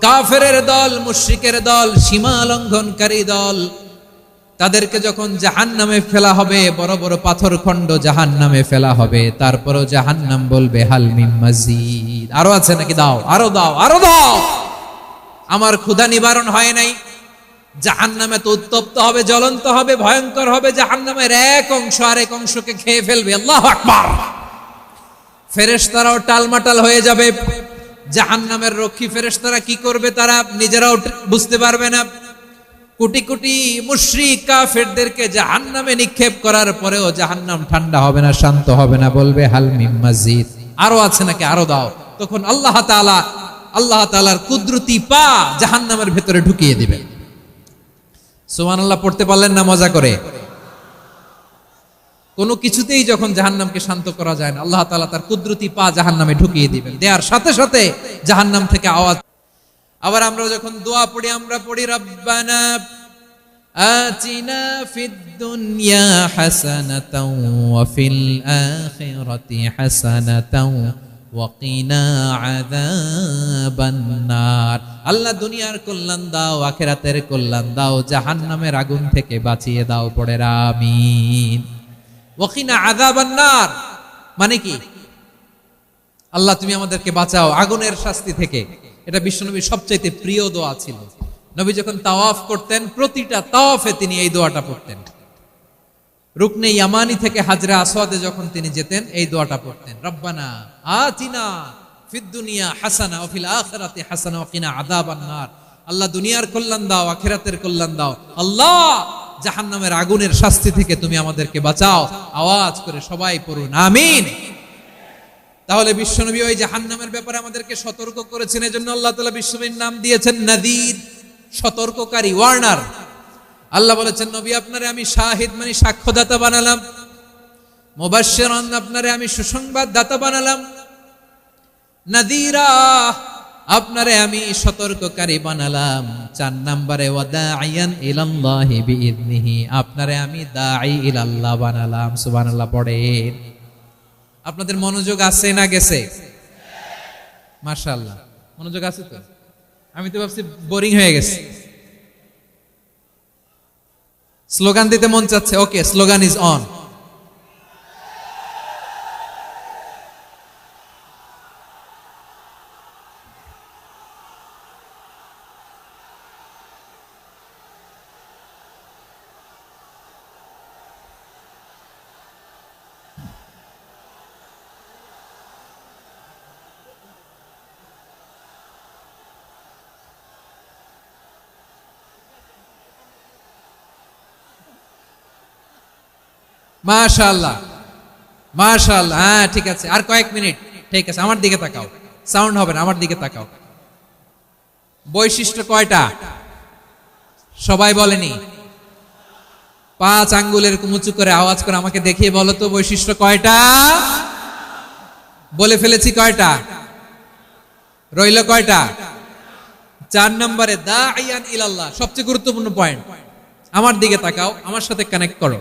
কাফেরের দল, মুশরিকের দল, সীমা লঙ্ঘনকারী দল, তাদেরকে যখন জাহান্নামে ফেলা হবে, বড় বড় পাথর খণ্ড জাহান্নামে ফেলা হবে, তারপরও জাহান্নাম বলবে হাল মিন মাজিদ, আরো আছে নাকি, দাও, আরো দাও, আরো দাও। আমার ক্ষুধা নিবারণ হয় নাই। জাহান্নামে তো উত্তপ্ত হবে, জ্বলন্ত হবে, ভয়ঙ্কর হবে। জাহান্নামের এক অংশ আরেক অংশকে খেয়ে ফেলবে। আল্লাহু আকবার। ফেরেশতারাও টালমাটাল হয়ে যাবে। জাহান্নামের রক্ষী ফেরেশতারা কি করবে তারা নিজেরাও বুঝতে পারবে না। কোটি কোটি মুশরিক কাফেরদেরকে জাহান্নামে নিক্ষেপ করার পরেও জাহান্নাম ঠান্ডা হবে না, শান্ত হবে না, বলবে হাল মিন মাজিদ, আরো আছে নাকি, আরো দাও। তখন আল্লাহ তাআলার কুদরতি পা জাহান্নামের ভেতরে ঢুকিয়ে দিবেন। সুবহানাল্লাহ পড়তে পারলেন না মজা করে? কোনো কিছুতেই যখন জাহান্নামকে শান্ত করা যায় না, আল্লাহ তাআলা তার কুদরতি পা জাহান্নামে ঢুকিয়ে দিবেন। দেওয়ার সাথে সাথে জাহান্নাম থেকে আওয়াজ। আবার আমরা যখন দোয়া পড়ি, আমরা পড়ি রব্বানা আতিনা ফিদ দুনিয়া হাসানাতাও ওয়া ফিল আখিরাতি হাসানাতাও ওয়া কিনা আযাবান নার। আল্লাহ দুনিয়ার কল্যাণ দাও, আখিরাতের কল্যাণ দাও, জাহান্নামের আগুন থেকে বাঁচিয়ে দাও। পড়ে আমিন। ওয়া কিনা আযাবান নার মানে কি? আল্লাহ তুমি আমাদেরকে বাঁচাও আগুনের শাস্তি থেকে। এটা বিশ্বনবীর সবচাইতে প্রিয় দোয়া ছিল। নবী যখন তাওয়াফ করতেন, প্রতিটা তাওয়াফে তিনি এই দোয়াটা পড়তেন। রুকনে ইয়ামানি থেকে হাজরে আসওয়াদে যখন তিনি যেতেন, এই দোয়াটা পড়তেন, রব্বানা আতিনা ফিদ দুনিয়া হাসানা ওয়া ফিল আখিরাতি হাসানা ওয়া কিনা আযাবান নার। আল্লাহ দুনিয়ার কল্যাণ দাও, আখিরাতের কল্যাণ দাও। আল্লাহ জাহান্নামের আগুনের শাস্তি থেকে তুমি আমাদেরকে বাঁচাও। আওয়াজ করে সবাই পড়ুন আমিন। তাহলে বিশ্বনবী ওই জাহান্নামের ব্যাপারে আমাদেরকে সতর্ক করেছেন। এজন্য আল্লাহ তাআলা বিশ্বনবীর নাম দিয়েছেন নাযীর, সতর্ককারী, ওয়ার্নার। আল্লাহ বলেছেন নবী আপনারে আমি শাহিদ মানে সাক্ষ্যদাতা বানালাম, মুবাশশিরান আপনারে আমি সুসংবাদ দাতা বানালাম, নাযীরা আপনারে আমি সতর্ককারী বানালাম। 4 নম্বরে ওয়াদাইয়ান ইলাল্লাহি বিইذনিহি, আপনারে আমি দাঈ ইলাল্লাহ বানালাম। সুবহানাল্লাহ পড়েন। আপনাদের মনোযোগ আছে না গেছে? মাশাআল্লাহ মনোযোগ আছে তো। আমি তো ভাবছি বোরিং হয়ে গেছে। স্লোগান দিতে মন চাচ্ছে। ওকে, স্লোগান ইজ অন। মাশাআল্লাহ মাশাআল্লাহ। হ্যাঁ ঠিক আছে, আর কয়েক মিনিট। ঠিক আছে, আমার দিকে তাকাও, সাউন্ড হবে না, আমার দিকে তাকাও। বৈশিষ্ট্য কয়টা সবাই বলেনি? 5 আঙ্গুলের উঁচু করে আওয়াজ করে আমাকে দেখিয়ে বলো তো বৈশিষ্ট্য কয়টা? বলে ফেলেছি কয়টা? রইল কয়টা? 4 নম্বরে দাঈয়ান ইলাল্লাহ, সবচেয়ে গুরুত্বপূর্ণ পয়েন্ট। আমার দিকে তাকাও, আমার সাথে কানেক্ট করো।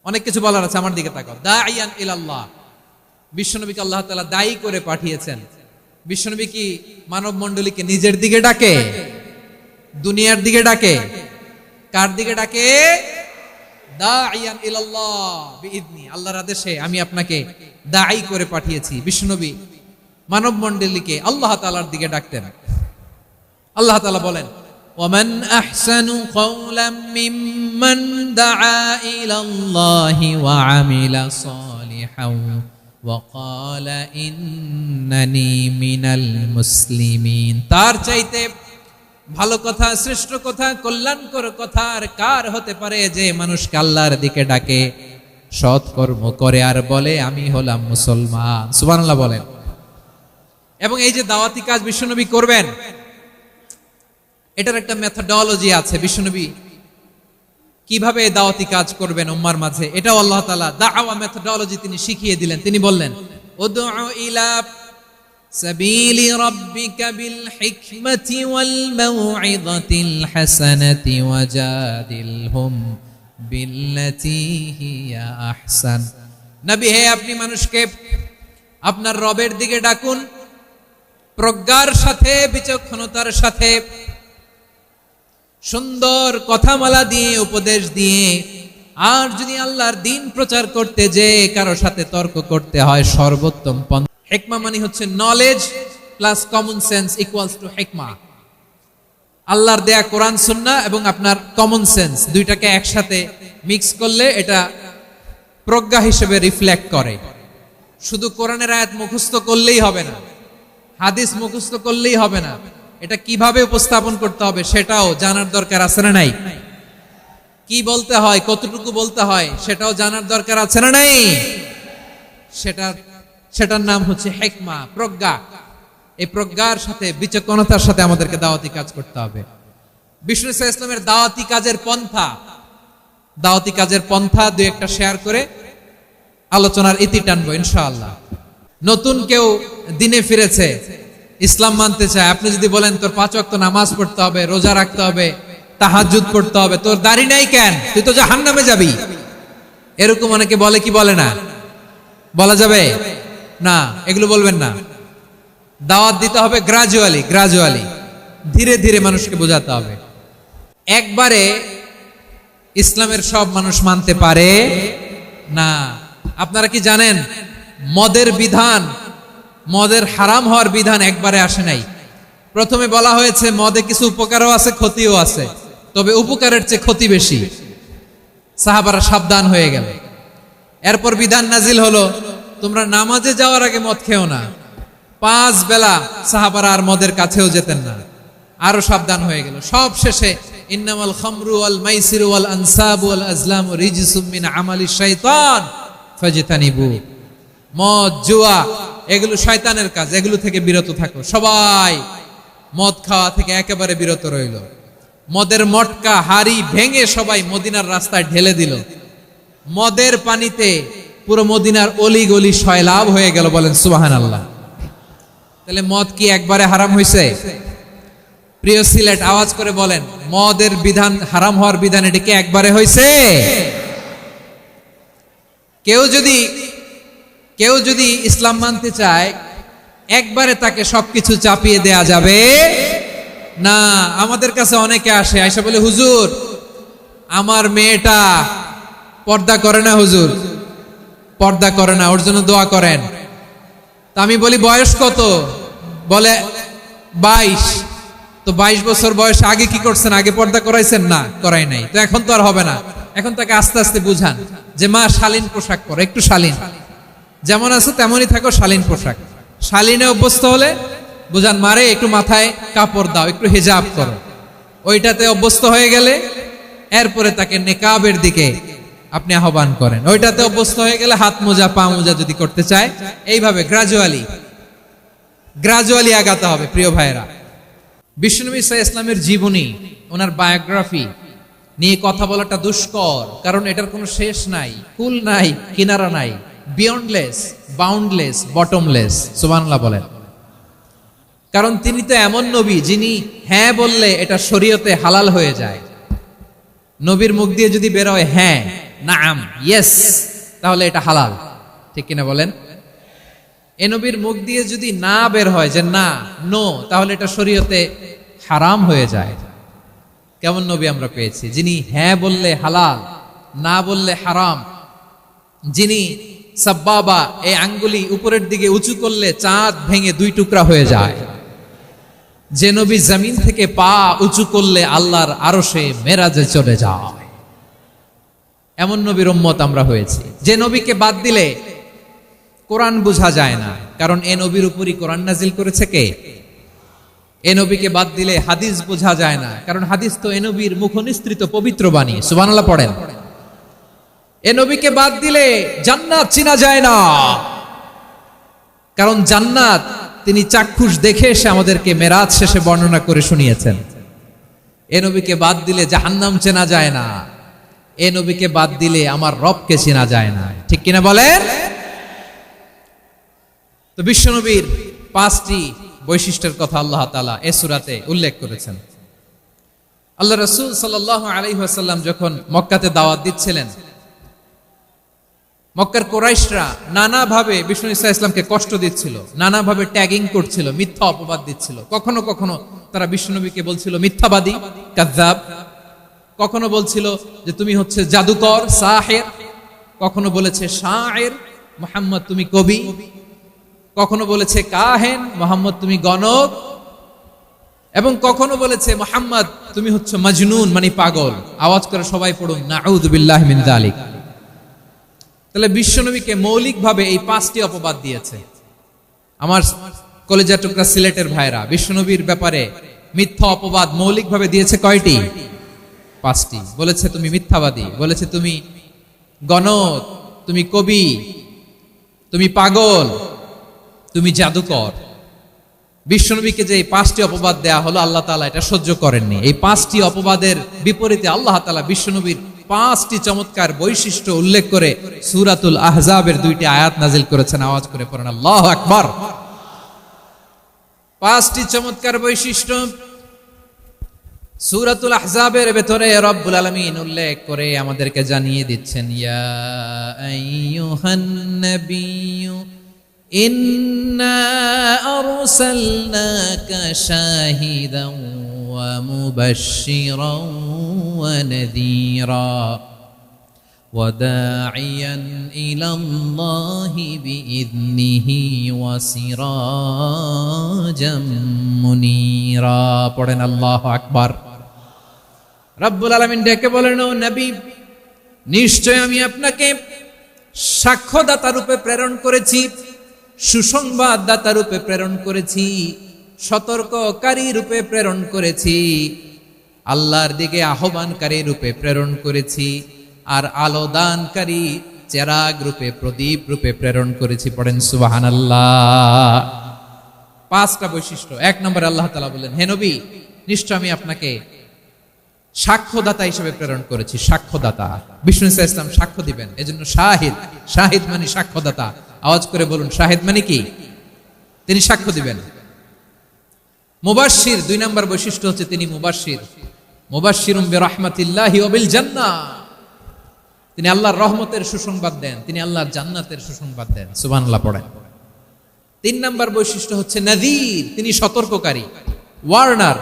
অনেক কিছু বলার আছে, আমার দিকে তাকাও। দাঈয়ান ইলাল্লাহ, বিশ্বনবীকে আল্লাহ তাআলা দায়ী করে পাঠিয়েছেন। বিশ্বনবী কি মানব মণ্ডলীকে নিজের দিকে ডাকে? দুনিয়ার দিকে ডাকে? কার দিকে ডাকে? দাইয়ান ইলাল্লাহ বিইذনি, আল্লাহর আদেশে আমি আপনাকে দাঈ করে পাঠিয়েছি। বিশ্বনবী মানব মণ্ডলীকে আল্লাহ তাআলার দিকে ডাকতেন। আল্লাহ তাআলা বলেন, ওয়ামান আহসানু কওলাম মিম্মান দাআ ইলাল্লাহি ওয়া আমিলা সালিহান ওয়া ক্বালা ইন্নানি মিনাল মুসলিমিন। তার চাইতে ভালো কথা, শ্রেষ্ঠ কথা, কল্যাণকর কথা আর কার হতে পারে যে মানুষকে আল্লাহর দিকে ডাকে, সৎ কর্ম করে আর বলে আমি হলাম মুসলমান। সুবহানাল্লাহ বলেন। এবং এই যে দাওয়াতি কাজ বিশ্বনবী করবেন, এটার একটা মেথডোলজি আছে। বিশ্বনবী কিভাবে দাওয়াতি কাজ করবেন উম্মার মাঝে, এটাও আল্লাহ তাআলা দাওয়া মেথডোলজি তিনি শিখিয়ে দিলেন। তিনি বললেন, উদউ ইলা সাবিলি রাব্বিকা বিল হিকমাতি ওয়াল মাউইযাতিল হাসানাতি ওয়াজাদিলহুম বিল্লাতী হিয়া আহসান। নবী হে, আপনি মানুষকে আপনার রবের দিকে ডাকুন প্রজ্ঞার সাথে, বিচক্ষণতার সাথে, সুন্দর কথামালা দিয়ে, উপদেশ দিয়ে। আর যদি আল্লাহর দ্বীন প্রচার করতে যে কারো সাথে তর্ক করতে হয়, সর্বোত্তম পন্থা। হিকমা মানে হচ্ছে knowledge plus common sense equals to হিকমা। আল্লাহর দেয়া কোরআন সুন্নাহ এবং আপনার কমন সেন্স দুইটাকে একসাথে মিক্স করলে এটা প্রজ্ঞা হিসেবে রিফ্লেক্ট করে। শুধু কোরআনের আয়াত মুখস্থ করলেই হবে না, হাদিস মুখস্থ করলেই হবে না, এটা কিভাবে উপস্থাপন করতে হবে সেটাও জানার দরকার আছে না নাই? কি বলতে হয়, কতটুকু বলতে হয় সেটাও জানার দরকার আছে না নাই? সেটার নাম হচ্ছে হিকমা, প্রজ্ঞা। এই প্রজ্ঞার সাথে, বিচক্ষণতার সাথে আমাদেরকে দাওয়াতি কাজ করতে হবে। বিষ্ণু ইসলামের দাওয়াতি কাজের পন্থা দুই একটা শেয়ার করে আলোচনার ইতি টানবো ইনশাআল্লাহ। নতুন কেউ দিনে ফিরেছে, ইসলাম মানতে চায়, আপনি যদি বলেন তোর 5 ওয়াক্ত নামাজ পড়তে হবে, রোজা রাখতে হবে, তাহাজ্জুদ পড়তে হবে, তোর দাড়ি নাই কেন, তুই তো জাহান্নামে যাবি, এরকম অনেকে বলে কি বলে না? বলা যাবে না, এগুলো বলবেন না। দাওয়াত দিতে হবে গ্রাজুয়ালি, ধীরে ধীরে মানুষকে বোঝাতে হবে। একবারে ইসলামের সব মানুষ মানতে পারে না। আপনারা কি জানেন মদের হারাম হওয়ার বিধান একবারে আসে নাই। প্রথমে বলা হয়েছে মদে কিছু উপকারও আছে, ক্ষতিও আছে, তবে উপকারের চেয়ে ক্ষতি বেশি। সাহাবারা সাবধান হয়ে গেল। এরপর বিধান নাজিল হলো, তোমরা নামাজে যাওয়ার আগে মদ খেও না। 5 বেলা সাহাবারা আর মদের কাছেও যেতেন না, আরো সাবধান হয়ে গেল। সব শেষে ইন্নামাল খামরু ওয়াল মাইসিরু ওয়াল আনসাবু ওয়াল আজলামু রিজসুম মিন আমালিশ শাইতান ফাজতানিবু। মদ, জুয়া এগুলো শয়তানের কাজ, এগুলো থেকে বিরত থাকো। সবাই মদ খাওয়া থেকে একেবারে বিরত রইল। মদের মটকা হাড়ি ভেঙে সবাই মদিনার রাস্তায় ঢেলে দিল। মদের পানিতে পুরো মদিনার অলি গলি সয়লাভ হয়ে গেল। বলেন সুবহানাল্লাহ। তাহলে মদ কি একবারে হারাম হয়েছে? প্রিয় সিলেট, আওয়াজ করে বলেন, মদের বিধান, হারাম হওয়ার বিধান এটা কি একবারে হয়েছে? কেউ যদি ইসলাম মানতে চায়, একবারে তাকে সবকিছু চাপিয়ে দেয়া যাবে না। আমাদের কাছে অনেকে আসে, আয়সা বলে, হুজুর আমার মেয়েটা পর্দা করে না, হুজুর পর্দা করে না, ওর জন্য দোয়া করেন। তা আমি বলি বয়স কত? বলে 22। তো 22 বছর বয়স আগে কি করছেন? আগে পর্দা করাইছেন? না, করাই নাই। তো এখন তো আর হবে না। এখন তাকে আস্তে আস্তে বুঝান যে মা শালীন পোশাক পরো, একটু শালীন, যেমন আছো তেমনই থাকো, শালীন পোশাক। শালীনে অভ্যস্ত হলে বুঝান, মারে একটু মাথায় কাপড় দাও, একটু হিজাব করো। ওইটাতে অভ্যস্ত হয়ে গেলে এরপরে তাকে নেকাবের দিকে আপনি আহ্বান করেন। ওইটাতে অভ্যস্ত হয়ে গেলে হাত মোজা, পা মোজা যদি করতে চায়, এইভাবে গ্রাজুয়ালি আগাতে হবে। প্রিয় ভাইয়েরা, বিশ্বনবী সাল্লাল্লাহু আলাইহি ইসলামের জীবনী, ওনার বায়োগ্রাফি নিয়ে কথা বলাটা দুষ্কর, কারণ এটার কোনো শেষ নাই, কুল নাই, কিনারা নাই, বিয়ন্ডলেস, বাউন্ডলেস, বটমলেস। সুবহানাল্লাহ বলেন। কারণ তিনি তো এমন নবী যিনি হ্যাঁ বললে এটা শরীয়তে হালাল হয়ে যায়। নবীর মুখ দিয়ে যদি বের হয় হ্যাঁ, নাম, ইয়েস, তাহলে এটা হালাল। ঠিক কিনা বলেন? এ নবীর মুখ দিয়ে যদি না বের হয় যে না, নো, তাহলে এটা শরীয়তে হারাম হয়ে যায়। কেমন নবী আমরা পেয়েছি যিনি হ্যাঁ বললে হালাল, না বললে হারাম, যিনি সাব্বাবা এই আঙ্গুলি উপরের দিকে উঁচু করলে চাঁদ ভেঙে 2 টুকরা হয়ে যায়, যে নবী জমিন থেকে পা উঁচু করলে আল্লাহর আরশে মেরাজে চলে যায়, এমন নবীর উম্মত আমরা হয়েছি। যে নবীকে বাদ দিলে কোরআন বোঝা যায় না, কারণ এ নবীর উপরই কোরআন নাজিল করেছে কে? এ নবীকে বাদ দিলে হাদিস বোঝা যায় না, কারণ হাদিস তো এ নবীর মুখনিসৃত পবিত্র বাণী। সুবহানাল্লাহ পড়েন। এ নবীকে বাদ দিলে জান্নাত চিনা যায় না, কারণ জান্নাত তিনি চাক্ষুষ দেখে এসে আমাদেরকে মেরাজ শেষে বর্ণনা করে শুনিয়েছেন। এ নবীকে বাদ দিলে জাহান্নাম চেনা যায় না, এ নবীকে বাদ দিলে আমার রবকে চেনা যায় না। ঠিক কিনা বলেন? তো বিশ্বনবীর 5টি বৈশিষ্ট্যের কথা আল্লাহ তাআলা এই সূরাতে উল্লেখ করেছেন। আল্লাহ রাসূল সাল্লাল্লাহু আলাইহি ওয়াসাল্লাম যখন মক্কাতে দাওয়াত দিচ্ছিলেন, মক্কার কুরাইশরা নানাভাবে বিষ্ণু ঈসা ইসলামকে কষ্ট দিচ্ছিল, নানাভাবে ট্যাগিং করছিল, মিথ্যা অপবাদ দিচ্ছিল। কখনো কখনো তারা বিশ্বনবীকে বলছিল মিথ্যাবাদী, কাযযাব। কখনো বলছিল যে তুমি হচ্ছে জাদুকর, সাহির। কখনো বলেছে শায়ের, মুহাম্মদ তুমি কবি। কখনো বলেছে কাহেন, মুহাম্মদ তুমি গণক। এবং কখনো বলেছে মুহাম্মদ তুমি হচ্ছে মাজনুন, মানে পাগল। আওয়াজ করে সবাই পড়ুন নাউযু বিল্লাহি মিন যালিক। তাহলে বিশ্বনবীকে মৌলিকভাবে এই 5টি অপবাদ দিয়েছে। আমার কলেজা টুকরা সিলেটের ভাইরা, বিশ্বনবীর ব্যাপারে মিথ্যা অপবাদ মৌলিকভাবে দিয়েছে কয়টি? 5টি। বলেছে তুমি মিথ্যাবাদী, বলেছে তুমি গণক, তুমি কবি, তুমি পাগল, তুমি জাদুকর। বিশ্বনবীকে যে এই 5টি অপবাদ দেয়া হলো, আল্লাহ তাআলা এটা সহ্য করেননি। এই 5টি অপবাদের বিপরীতে আল্লাহ তাআলা বিশ্বনবীর 5টি চমৎকার বৈশিষ্ট্য উল্লেখ করে সূরাতুল আহজাবের 2টি আয়াত নাজিল করেছেন। আওয়াজ করে পড়েন আল্লাহু আকবার। 5টি চমৎকার বৈশিষ্ট্য সূরাতুল আহজাবের ভেতরে রব্বুল আলামিন উল্লেখ করে আমাদেরকে জানিয়ে দিচ্ছেন, ইয়া আইয়ুহান নাবিয়্যু ইন্না আরসালনাকা শাহিদান ওয়া মুবাশশিরান ওয়া নাযীরা ওয়া দাঈয়ান ইলাল্লাহি বিইذনিহি ওয়া সিরাজাম মুনীরা। পড়েন আল্লাহু আকবার। রব্বুল আলামিন ডেকে বলেন, ও নবী, নিশ্চয় আমি আপনাকে সাক্ষ্যদাতা রূপে প্রেরণ করেছি, সুসংবাদদাতা রূপে প্রেরণ করেছি, সতর্ককারী রূপে প্রেরণ করেছি, আল্লাহর দিকে আহ্বানকারী রূপে প্রেরণ করেছি, আর আলো দানকারী চেরাগ রূপে, প্রদীপ রূপে প্রেরণ করেছি। পড়েন সুবহানাল্লাহ। 5টা বৈশিষ্ট্য। 1 নম্বরে আল্লাহ তাআলা বলেন, হে নবী, নিশ্চয় আমি আপনাকে সাক্ষ্যদাতা হিসেবে প্রেরণ করেছি। সাক্ষ্যদাতা, বিষ্ণু ঈসা ইসলাম সাক্ষ্য দিবেন, এজন্য শাহিদ। শাহিদ মানে সাক্ষ্যদাতা। আওয়াজ করে বলুন, শাহিদ মানে কি? তিনি সাক্ষ্য দিবেন। মুবাশশির, 2 নম্বর বৈশিষ্ট্য হচ্ছে তিনি মুবাশশির। মুবাশশিরুম বিরাহমাতিল্লাহি ওয়া বিল জান্নাহ, তিনি আল্লাহর রহমতের সুসংবাদ দেন, তিনি আল্লাহর জান্নাতের সুসংবাদ দেন। সুবহানাল্লাহ পড়েন। 3 নম্বর বৈশিষ্ট্য হচ্ছে নাযীর, তিনি সতর্ককারী, ওয়ার্নার।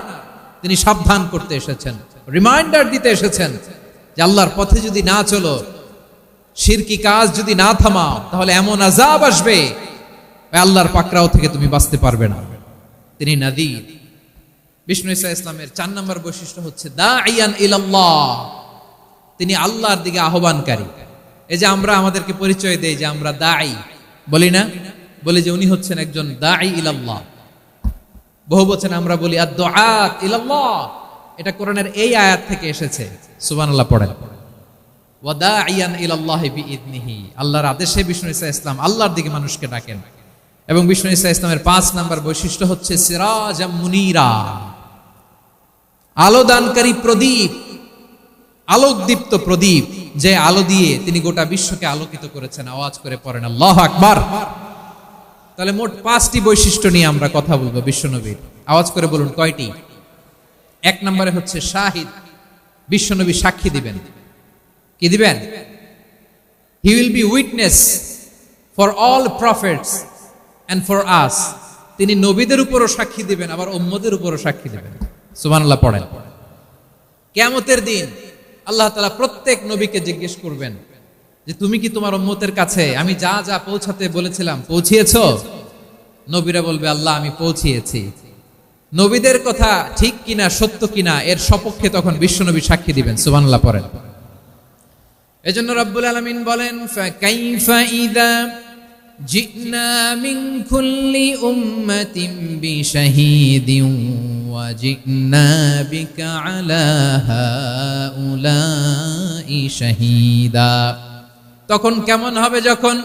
তিনি সাবধান করতে এসেছেন, রিমাইন্ডার দিতে এসেছেন যে আল্লাহর পথে যদি না চলো, শিরকি কাজ যদি না থামাও, তাহলে এমন আযাব আসবে আল্লাহর পাকড়াও থেকে তুমি বাঁচতে পারবে না। তিনি নাযীর। বিষ্ণু ঈসা ইসলামের 4 নম্বর বৈশিষ্ট্য হচ্ছে দাঈয়ান ইলাল্লাহ, তিনি আল্লাহর দিকে আহ্বানকারী। এই যে আমরা আমাদেরকে পরিচয় দেই যে আমরা দাঈ, বলি না? বলি যে উনি হচ্ছেন একজন দাঈ ইলাল্লাহ। বহু বচনে আমরা বলি আদ-দুআত ইলাল্লাহ। এটা কোরআনের এই আয়াত থেকে এসেছে। সুবহানাল্লাহ পড়েন। ওয়া দাঈয়ান ইলাল্লাহি বিইذনিহি, আল্লাহর আদেশে বিষ্ণু ঈসা ইসলাম আল্লাহর দিকে মানুষকে ডাকেন। এবং বিষ্ণু ঈসা ইসলামের 5 নম্বর বৈশিষ্ট্য হচ্ছে সিরাজাম মুনীরা, আলো দানকারী প্রদীপ, আলোকদীপ্ত প্রদীপ, যে আলো দিয়ে তিনি গোটা বিশ্বকে আলোকিত করেছেন। আওয়াজ করে পড়েন আল্লাহু আকবার। তাহলে মোট 5টি বৈশিষ্ট্য নিয়ে আমরা কথা বলবো বিশ্বনবীর। আওয়াজ করে বলুন কয়টি? 1 নম্বরে হচ্ছে শাহিদ, বিশ্বনবী সাক্ষী দিবেন। কি দিবেন? He will be witness for all prophets and for us. তিনি নবীদের উপরও সাক্ষী দিবেন, আবার উম্মতের উপরও সাক্ষী দিবেন। সুবহানাল্লাহ পড়েন। কিয়ামতের দিন আল্লাহ তাআলা প্রত্যেক নবীকে জিজ্ঞেস করবেন যে তুমি কি তোমার উম্মতের কাছে আমি যা যা পৌঁছাতে বলেছিলাম পৌঁছিয়েছো? নবীরা বলবে আল্লাহ আমি পৌঁছিয়েছি। নবীদের কথা ঠিক কিনা সত্য কিনা এর সপক্ষে তখন বিশ্বনবী সাক্ষী দিবেন। সুবহানাল্লাহ পড়েন। এজন্য রব্বুল আলামিন বলেন ফাকাইফা ইযা জিনা মিন কুল্লি উম্মাতিন বিশাহীদিন ওয়া জিনা বিকা আলা হাউলাই শাহীদা। তখন কেমন হবে যখন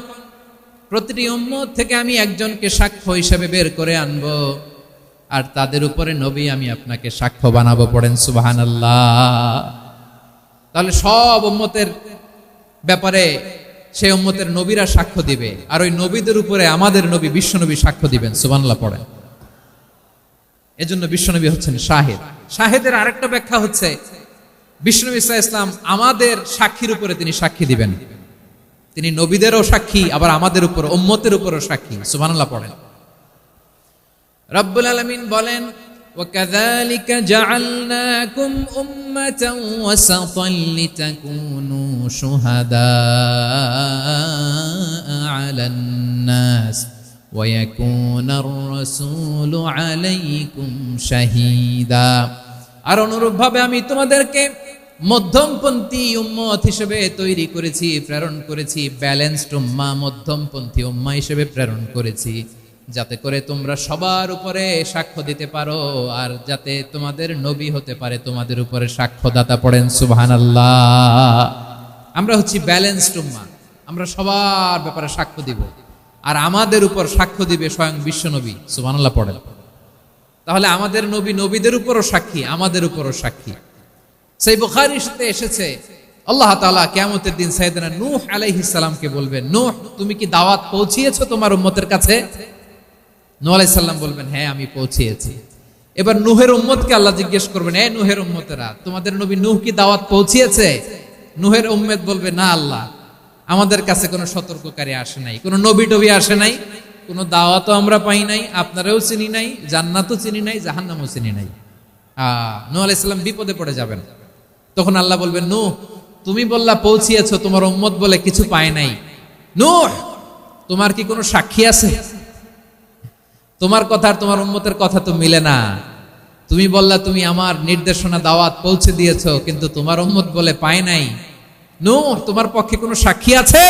প্রতিটি উম্মত থেকে আমি একজনকে সাক্ষ্য হিসেবে বের করে আনবো, আর তাদের উপরে নবী আমি আপনাকে সাক্ষ্য বানাবো। পড়েন সুবহানাল্লাহ। তাহলে সব উম্মতের ব্যাপারে সেই উম্মতের নবীরা সাক্ষ্য দিবে, আর ওই নবীদের উপরে আমাদের নবী বিশ্বনবী সাক্ষ্য দিবেন। সুবহানাল্লাহ পড়েন। এজন্য বিশ্বনবী হচ্ছেন শাহিদ। শাহিদের আরেকটা ব্যাখ্যা হচ্ছে বিশ্বনবী সাল্লাল্লাহু আলাইহি ওয়াসাল্লাম আমাদের সাক্ষীর উপরে তিনি সাক্ষী দিবেন। তিনি নবীদেরও সাক্ষী, আবার আমাদের উপর উম্মতের উপরও সাক্ষী। সুবহানাল্লাহ পড়েন। রব্বুল আলামিন বলেন وَكَذَلِكَ جَعَلْنَاكُمْ أُمَّةً وَسَطًا لِتَكُونُوا شُهَدَاءَ عَلَى النَّاسِ وَيَكُونَ الرَّسُولُ عَلَيْكُمْ شَهِيدًا। আর অনুরূপভাবে আমি তোমাদেরকে মধ্যমপন্থী উম্মত হিসেবে তৈরি করেছি, প্রেরণ করেছি। ব্যালেন্সড উম্মাহ, মধ্যমপন্থী উম্মাহ হিসেবে প্রেরণ করেছি, যাতে করে তোমরা সবার উপরে সাক্ষ্য দিতে পারো, আর যাতে তোমাদের নবী হতে পারে তোমাদের উপরে সাক্ষ্যদাতা। পড়েন সুবহানাল্লাহ। আমরা হচ্ছি ব্যালেন্সড উম্মাহ, আমরা সবার ব্যাপারে সাক্ষ্য দিব, আর আমাদের উপর সাক্ষ্য দিবে স্বয়ং বিশ্বনবী। সুবহানাল্লাহ পড়েন। তাহলে আমাদের নবী নবীদের উপরও সাক্ষী, আমাদের উপরও সাক্ষী। সেই বুখারীতে এসেছে আল্লাহ তাআলা কিয়ামতের দিন সাইয়েদনা নূহ আলাইহিস সালামকে বলবেন, নূহ তুমি কি দাওয়াত পৌঁছিয়েছো তোমার উম্মতের কাছে? নূহ আলাইহিস সালাম বলবেন হ্যাঁ আমি পৌঁছিয়েছি। এবার নূহের উম্মতকে আল্লাহ জিজ্ঞেস করবেন, এ নূহের উম্মতেরা তোমাদের নবী নূহ কি দাওয়াত পৌঁছিয়েছে? নূহের উম্মত বলবে না আল্লাহ, আমাদের কাছে কোনো সতর্ককারী আসে নাই, কোনো নবী টবি আসে নাই, কোনো দাওয়াতও আমরা পাই নাই, আপনারাও চিনি নাই, জান্নাতও চিনি নাই, জাহান্নামও চিনি নাই। নূহ আলাইহিস সালাম বিপদে পড়ে যাবেন। তখন আল্লাহ বলবেন নূহ তুমি বললা পৌঁছিয়েছো, তোমার উম্মত বলে কিছু পায় নাই। নূহ তোমার কি কোনো সাক্ষী আছে? তোমার কথা আর তোমার উম্মতের কথা তো মিলে না। তুমি বললা তুমি আমার নির্দেশনা দাওয়াত পৌঁছে দিয়েছো, কিন্তু তোমার উম্মত বলে পায় নাই। নূহ তোমার পক্ষে কোনো সাক্ষী আছে?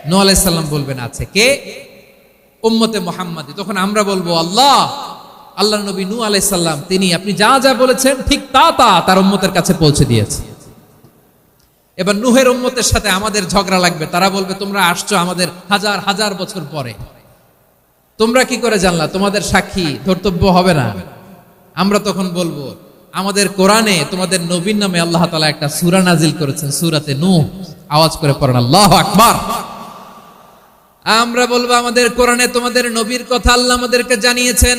নূহ আলাইহিস সালাম বলবেন আছে। কে? উম্মতে মুহাম্মাদী। তখন আমরা বলবো আল্লাহ নবী নূহ আলাইহিস সালাম তিনি আপনি যা যা বলেছেন ঠিক তা তার উম্মতের কাছে পৌঁছে দিয়েছে। এবার নূহের উম্মতের সাথে আমাদের ঝগড়া লাগবে। তারা বলবে তোমরা আসছো আমাদের হাজার হাজার বছর পরে, তোমরা কি করে জানলা? তোমাদের সাক্ষী ধর্তব্য হবে না। আমরা তখন বলবো আমাদের কোরআনে তোমাদের নবীর নামে আল্লাহ তাআলা একটা সূরা নাজিল করেছেন, সূরাতে নূহ। আওয়াজ করে পড়েন আল্লাহু আকবার। আমরা বলবো আমাদের কোরআনে তোমাদের নবীর কথা আল্লাহ আমাদেরকে জানিয়েছেন,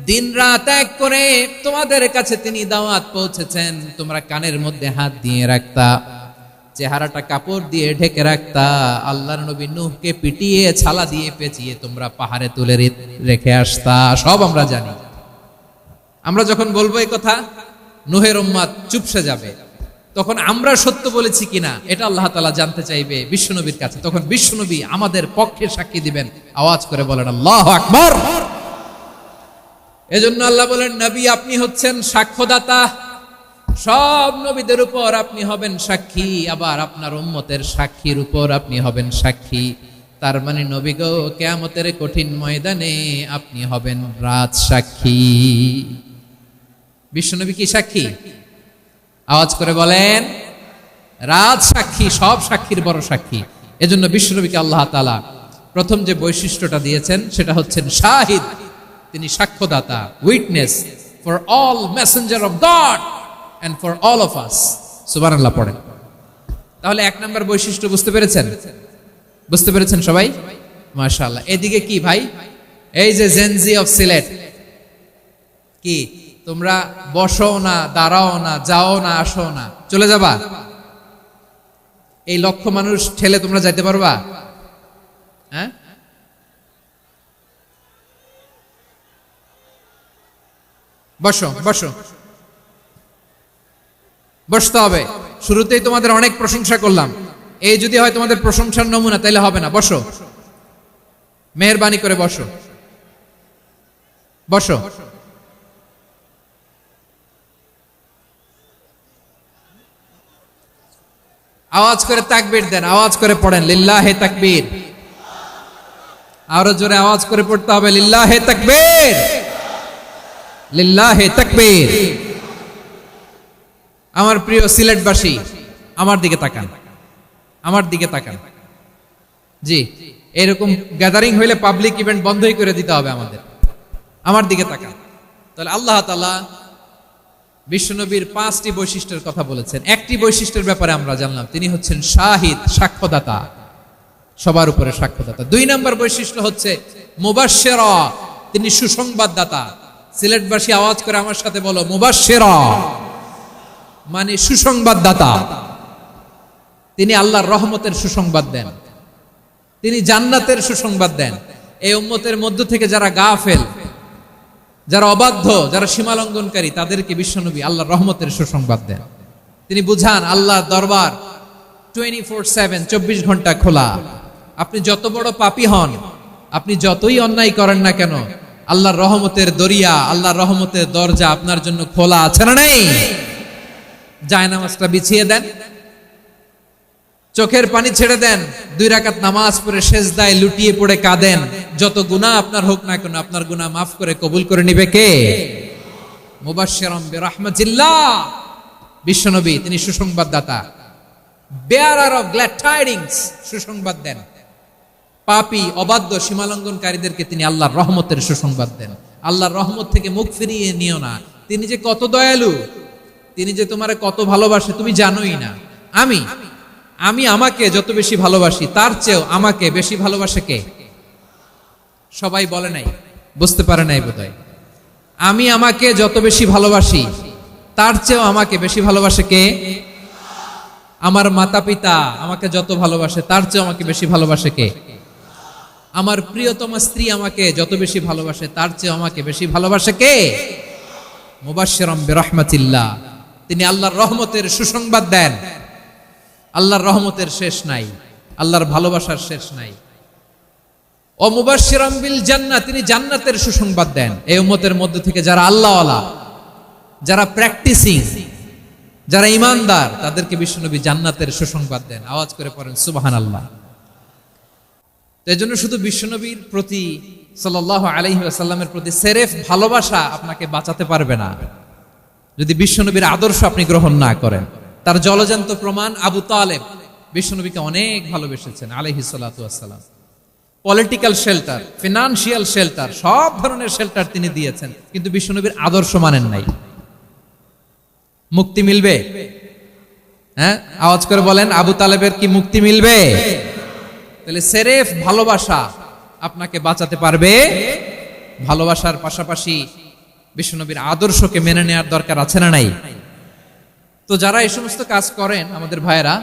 দিন রাত এক করে তোমাদের কাছে তিনি দাওয়াত পৌঁছেছেন। তোমরা কানের মধ্যে হাত দিয়ে রাখতা, চেহারাটা কাপড় দিয়ে ঢেকে রাখতা, আল্লাহর নবী নূহকে পিটিয়ে ছালা দিয়ে পেঁচিয়ে তোমরা পাহাড়ে তুলে রেখে আসতা। সব আমরা জানি। আমরা যখন বলবো এই কথা, নূহের উম্মত চুপসে যাবে। তখন আমরা সত্য বলেছি কিনা এটা আল্লাহ তাআলা জানতে চাইবে বিশ্বনবীর কাছে। তখন বিশ্বনবী আমাদের পক্ষে সাক্ষী দিবেন। আওয়াজ করে বলেন আল্লাহু আকবার। এজন্য আল্লাহ বলেন নবী আপনি হচ্ছেন সাক্ষ্যদাতা, সব নবীদের উপর আপনি হবেন সাক্ষী, আবার আপনার উম্মতের সাক্ষীর উপর আপনি হবেন সাক্ষী। তার মানে নবী গো কিয়ামতের কঠিন ময়দানে আপনি হবেন রাজ সাক্ষী। বিশ্বনবী কি সাক্ষী? আওয়াজ করে বলেন রাজ সাক্ষী, সব সাক্ষীর বড় সাক্ষী। এজন্য বিশ্বনবীকে আল্লাহ তাআলা প্রথম যে বৈশিষ্ট্যটা দিয়েছেন সেটা হচ্ছেন শাহিদ। তিনি সাক্ষ্যদাতা, witness for all messenger of God and for all of us। সুবহানাল্লাহ পড়েন। তাহলে এক নাম্বার বৈশিষ্ট্য বুঝতে পেরেছেন? বুঝতে পেরেছেন সবাই? মাশাআল্লাহ। এদিকে কি ভাই, এই যে জেনজি অফ সিলেট, কি তোমরা বসো না, দাঁড়াও না, যাও না, আসো না, চলে যাবা? এই লক্ষ মানুষ ঠেলে তোমরা যাইতে পারবা? হ্যাঁ, বসো বসো, বসতে হবে। শুরুতেই তোমাদের অনেক প্রশংসা করলাম, এই যদি হয় তোমাদের প্রশংসার নমুনা, তাইলে হবে না। বসো, মেহেরবানি করে বসো, বসো। আওয়াজ করে তাকবীর দেন, আওয়াজ করে পড়েন লিল্লাহে তাকবীর। আরো জোরে আওয়াজ করে পড়তে হবে লিল্লাহে তাকবীর, লিল্লাহে তাকবীর। আমার প্রিয় সিলেটবাসী, আমার দিকে তাকান, আমার দিকে তাকান। জি, এরকম গ্যাদারিং হইলে পাবলিক ইভেন্ট বন্ধই করে দিতে হবে আমাদের। আমার দিকে তাকান। তাহলে আল্লাহ তাআলা বিশ্বনবীর 5টি বৈশিষ্ট্যের কথা বলেছেন। একটি বৈশিষ্ট্যের ব্যাপারে আমরা জানলাম, তিনি হচ্ছেন শাহিদ, সাক্ষ্যদাতা, সবার উপরে সাক্ষ্যদাতা। 2 নম্বর বৈশিষ্ট্য হচ্ছে মুবাশশিরা, তিনি সুসংবাদদাতা। সিলেটবাসী আওয়াজ করে আমার সাথে বলো, মুবাশশিরা মানে সুসংবাদদাতা। তিনি আল্লাহর রহমতের সুসংবাদ দেন, তিনি জান্নাতের সুসংবাদ দেন। এই উম্মতের মধ্য থেকে যারা গাফেল, যারা অবাধ্য, যারা সীমালঙ্ঘনকারী, তাদেরকে বিশ্বনবী আল্লাহর রহমতের সুসংবাদ দেন। তিনি বুঝান আল্লাহর দরবার 24/7, 24 ঘন্টা খোলা। আপনি যত বড় পাপী হন, আপনি যতই অন্যায় করেন না কেন, আল্লাহর রহমতের দরিয়া, আল্লাহর রহমতের দরজা আপনার জন্য খোলা আছে না নেই? জায়নামাজটা বিছিয়ে দেন, চোখের পানি ছেড়ে দেন, 2 রাকাত নামাজ পড়ে সেজদায় লুটিয়ে পড়ে কাঁদেন। যত গুনাহ আপনার হোক না কেন, আপনার গুনাহ মাফ করে কবুল করে নিবে কে? মুবাশশিরাম বিরাহমাতিল্লাহ। বিশ্বনবী তিনি সুসংবাদদাতা, বেয়ারার অফ গ্ল্যাড টাইডিংস, সুসংবাদ দেন। পাপী, অবাধ্য, সীমালঙ্ঘনকারীদেরকে তিনি আল্লাহর রহমতের সুসংবাদ দেন। আল্লাহর রহমত থেকে মুখ ফিরিয়ে নিও না। তিনি যে কত দয়ালু, তিনি যে তোমারে কত ভালোবাসে তুমি জানোই না। আমি আমাকে যত বেশি ভালোবাসি, তার চেয়েও আমাকে বেশি ভালোবাসে কে? সবাই বলে নাই, বুঝতে পারে নাই বোধহয়। আমি আমাকে যত বেশি ভালোবাসি, তার চেয়েও আমাকে বেশি ভালোবাসে কে? আমার মাতা পিতা আমাকে যত ভালোবাসে, তার চেয়েও আমাকে বেশি ভালোবাসে কে? আমার প্রিয়তমা স্ত্রী আমাকে যত বেশি ভালোবাসে, তার চেয়েও আমাকে বেশি ভালোবাসে কে? মুবাশশিরাম বিরাহমাতিল্লাহ, তিনি আল্লাহর রহমতের সুসংবাদ দেন। আল্লাহর রহমতের শেষ নাই, আল্লাহর ভালোবাসার শেষ নাই। ও মুবাশশিরাম বিল জান্নাহ, তিনি জান্নাতের সুসংবাদ দেন। এই উম্মতের মধ্য থেকে যারা আল্লাহওয়ালা, যারা প্র্যাকটিসিং, যারা ঈমানদার, তাদেরকে বিশ্বনবী জান্নাতের সুসংবাদ দেন। আওয়াজ করে পড়েন সুবহানাল্লাহ। তো এজন্য শুধু বিশ্বনবীর প্রতি সাল্লাল্লাহু আলাইহি ওয়াসাল্লামের প্রতি সেরেফ ভালোবাসা আপনাকে বাঁচাতে পারবে না যদি বিশ্বনবীর আদর্শ আপনি গ্রহণ না করেন। তার জলজান্ত প্রমাণ, আবু তালেব বিশ্বনবীকে অনেক ভালোবেসেছেন আলাইহিস সালাতু ওয়াসসালাম। পলিটিক্যাল শেল্টার, ফিনান্সিয়াল শেল্টার, সব ধরনের শেল্টার তিনি দিয়েছেন, কিন্তু বিশ্বনবীর আদর্শ মানেন নাই। মুক্তি মিলবে? হ্যাঁ, আওয়াজ করে বলেন, আবু তালেবের কি মুক্তি মিলবে? তাহলে সেরেফ ভালোবাসা আপনাকে বাঁচাতে পারবে। ভালোবাসার পাশাপাশি বিশ্বনবীর আদর্শকে মেনে নেওয়ার দরকার আছে না নাই? তো যারা এই সমস্ত কাজ করেন আমাদের ভাইয়েরা,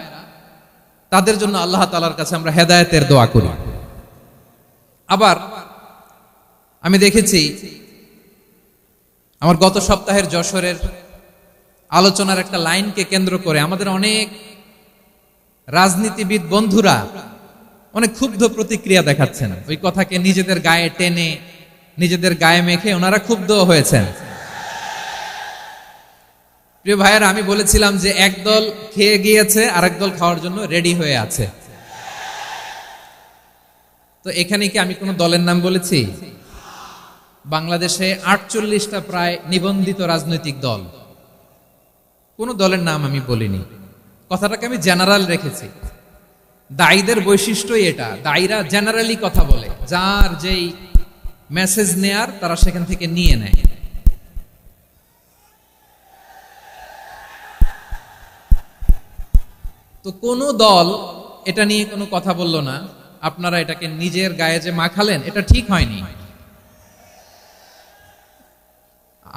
তাদের জন্য আল্লাহ তাআলার কাছে আমরা হেদায়েতের দোয়া করি। আবার আমি দেখেছি আমার গত সপ্তাহের যশোরের আলোচনার একটা লাইনকে কেন্দ্র করে আমাদের অনেক রাজনীতিবিদ বন্ধুরা অনেক ক্ষুব্ধ প্রতিক্রিয়া দেখাচ্ছেন। ওই কথাকে নিজেদের গায়ে টেনে, নিজেদের গায়ে মেখে ওনারা ক্ষুব্ধ হয়েছেন। প্রিয় ভাইয়েরা, আমি বলেছিলাম যে একদল খেয়ে গিয়েছে, আরেক দল খাওয়ার জন্য রেডি হয়ে আছে। তো এখানে কি আমি কোনো দলের নাম বলেছি? বাংলাদেশে 48টা প্রায় নিবন্ধিত রাজনৈতিক দল, কোন দলের নাম আমি বলিনি। কথাটাকে আমি জেনারেল রেখেছি। দায়ীদের বৈশিষ্ট্যই এটা, দায়ীরা জেনারেলি কথা বলে, যার যেই মেসেজ নেয়ার তারা সেখান থেকে নিয়ে নেয়। তো কোন দল এটা নিয়ে কোনো কথা বলল না। আপনারা এটাকে নিজের গায়ে যে মাখালেন, এটা ঠিক হয়নি।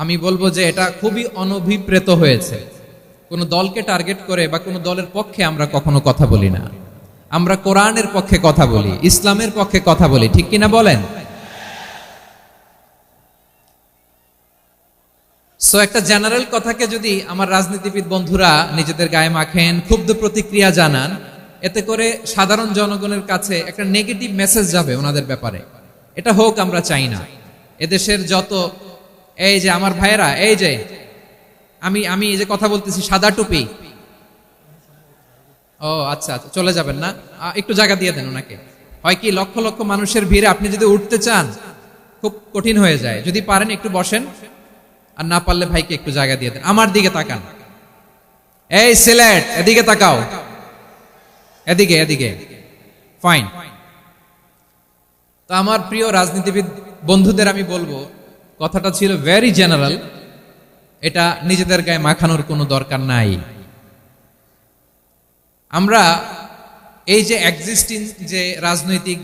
আমি বলবো যে এটা খুবই অনভিপ্রেত হয়েছে। কোন দলকে টার্গেট করে বা কোন দলের পক্ষে আমরা কখনো কথা বলি না। আমরা কোরআনের পক্ষে কথা বলি, ইসলামের পক্ষে কথা বলি, ঠিক কিনা বলেন? সো একটা জেনারেল কথাকে যদি আমার রাজনীতিবিদ বন্ধুরা নিজেদের গায়ে মাখেন, ক্ষুব্ধ প্রতিক্রিয়া জানান, এতে করে সাধারণ জনগণের কাছে একটা নেগেটিভ মেসেজ যাবে ওনাদের ব্যাপারে। এটা হোক আমরা চাই না। এদেশের যত এই যে আমার ভাইয়েরা, এই যে আমি এই যে কথা বলতেছি সাদা টুপি, ও আচ্ছা আচ্ছা, চলে যাবেন না, একটু জায়গা দিয়ে দেন ওনাকে। হয় কি লক্ষ লক্ষ মানুষের ভিড়ে আপনি যদি উঠতে চান খুব কঠিন হয়ে যায়। যদি পারেন একটু বসেন, আর না পারলে ভাইকে একটু জায়গা দিয়ে দেন। আমার দিকে তাকান, এই সিলেট এদিকে তাকাও, এদিকে এদিকে, ফাইন। তো আমার প্রিয় রাজনীতিবিদ বন্ধুদের আমি বলবো, কথাটা ছিল ভেরি জেনারেল, এটা নিজেদের গায়ে মাখানোর কোনো দরকার নাই। আমরা এই যে এক্সিস্টিং যে রাজনৈতিক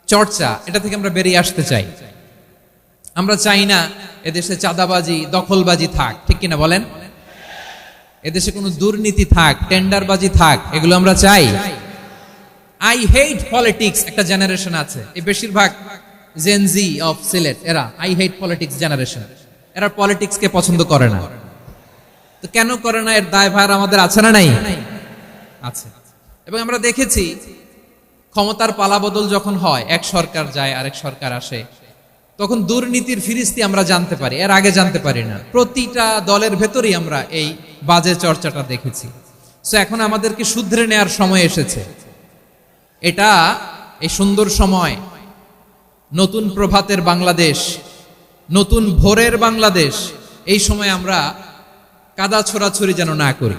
চর্চা, এটা থেকে আমরা বেরিয়ে আসতে চাই। আমরা চাই না এদেশে চাঁদাবাজি, দখলবাজি থাক, ঠিক কিনা বলেন? এদেশে কোনো দুর্নীতি থাক, টেন্ডারবাজি থাক, এগুলো আমরা চাই। আই হেট পলিটিক্স একটা জেনারেশন আছে, এই বেশিরভাগ জেনজি অফ সিলেট, এরা আই হেট পলিটিক্স জেনারেশন। এরা পলিটিক্সকে পছন্দ করে না। তো কেন করে না, এর দায়ভার আমাদের আছে না নাই? আছে। এবং আমরা দেখেছি ক্ষমতার পালাবদল যখন হয়, এক সরকার যায় আরেক সরকার আসে, তখন দুর্নীতির ফিরিস্তি আমরা জানতে পারি, এর আগে জানতে পারি না। প্রতিটা দলের ভেতরেই আমরা এই বাজে চর্চাটা দেখেছি। সো এখন আমাদেরকে শুধরে নেওয়ার সময় এসেছে। এটা এই সুন্দর সময়, নতুন প্রভাতের বাংলাদেশ, নতুন ভোরের বাংলাদেশ, এই সময় আমরা কাদা ছোড়াছুরি যেন না করি।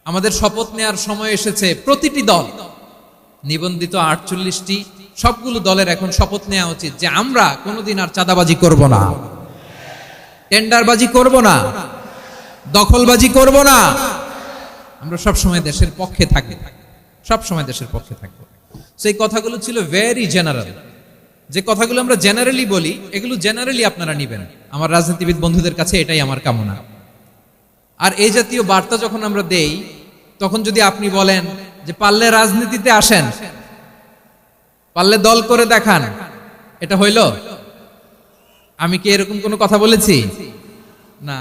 আমাদের শপথ নেওয়ার সময় এসেছে। প্রতিটি দল, নিবন্ধিত 48টি, সবগুলো দলের এখন শপথ নেওয়া উচিত যে আমরা কোনোদিন আর চাঁদাবাজি করব না, টেন্ডারবাজি করব না, দখলবাজি করব না। আমরা সবসময় দেশের পক্ষে থাকব, সবসময় দেশের পক্ষে থাকব। সেই কথাগুলো ছিল ভেরি জেনারেল। যে কথাগুলো আমরা জেনারেলি বলি, এগুলো জেনারেলি আপনারা নিবেন। আমার রাজনীতিবিদ বন্ধুদের কাছে এটাই আমার কামনা। আর এই জাতীয় বার্তা যখন আমরা দেই, তখন যদি আপনি বলেন যে পারলে রাজনীতিতে আসেন, পারলে দল করে দেখান, এটা হইল? আমি কি এরকম কোনো কথা বলেছি? না।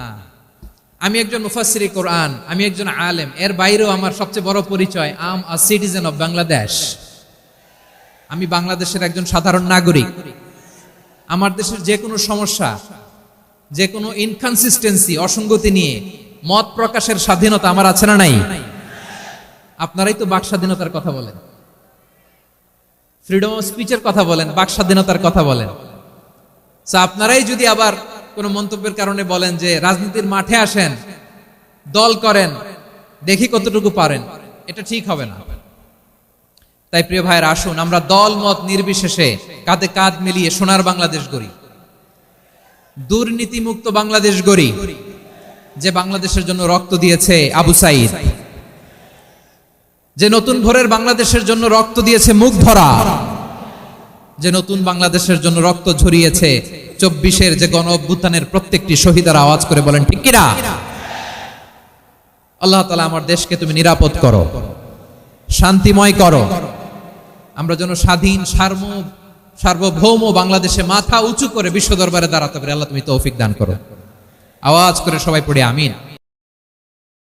আমি একজন মুফাসসিরে কোরআন, আমি একজন আলেম, এর বাইরেও আমার সবচেয়ে বড় পরিচয় আম আ সিটিজেন অফ বাংলাদেশ। আমি বাংলাদেশের একজন সাধারণ নাগরিক। আমার দেশের যে কোনো সমস্যা, যে কোনো ইনকনসিস্টেন্সি, অসঙ্গতি নিয়ে মত প্রকাশের স্বাধীনতা আমার আছে না নাই? আপনারাই তো বাক স্বাধীনতার কথা বলেন, ফ্রিডম অফ স্পিচের কথা বলেন, বাক স্বাধীনতার কথা বলেন। আপনারাই যদি আবার কোন মন্তব্যের কারণে বলেন যে রাজনীতির মাঠে আসেন, দল করেন, দেখি কতটুকু পারেন, এটা ঠিক হবে না। তাই প্রিয় ভাইয়ের, আসুন আমরা দল মত নির্বিশেষে কাঁধে কাঁধ মিলিয়ে সোনার বাংলাদেশ গড়ি, দুর্নীতিমুক্ত বাংলাদেশ গড়ি। যে বাংলাদেশের জন্য রক্ত দিয়েছে আবু সাইদ, যে নতুন ভোরের বাংলাদেশের জন্য রক্ত দিয়েছে মুগ্ধরা, যে নতুন বাংলাদেশের জন্য রক্ত ঝরিয়েছে 24-এর যে গণ অভ্যুত্থানের প্রত্যেকটি শহীদের আওয়াজ করে বলেন ঠিক কিনা? আল্লাহ তাআলা আমার দেশকে তুমি নিরাপদ করো, শান্তিময় করো। আমরা যেন স্বাধীন সার্বভৌম বাংলাদেশে মাথা উঁচু করে বিশ্ব দরবারে দাঁড়াতে পারি। আল্লাহ তুমি তৌফিক দান করো। আওয়াজ করে সবাই পড়ি আমিন।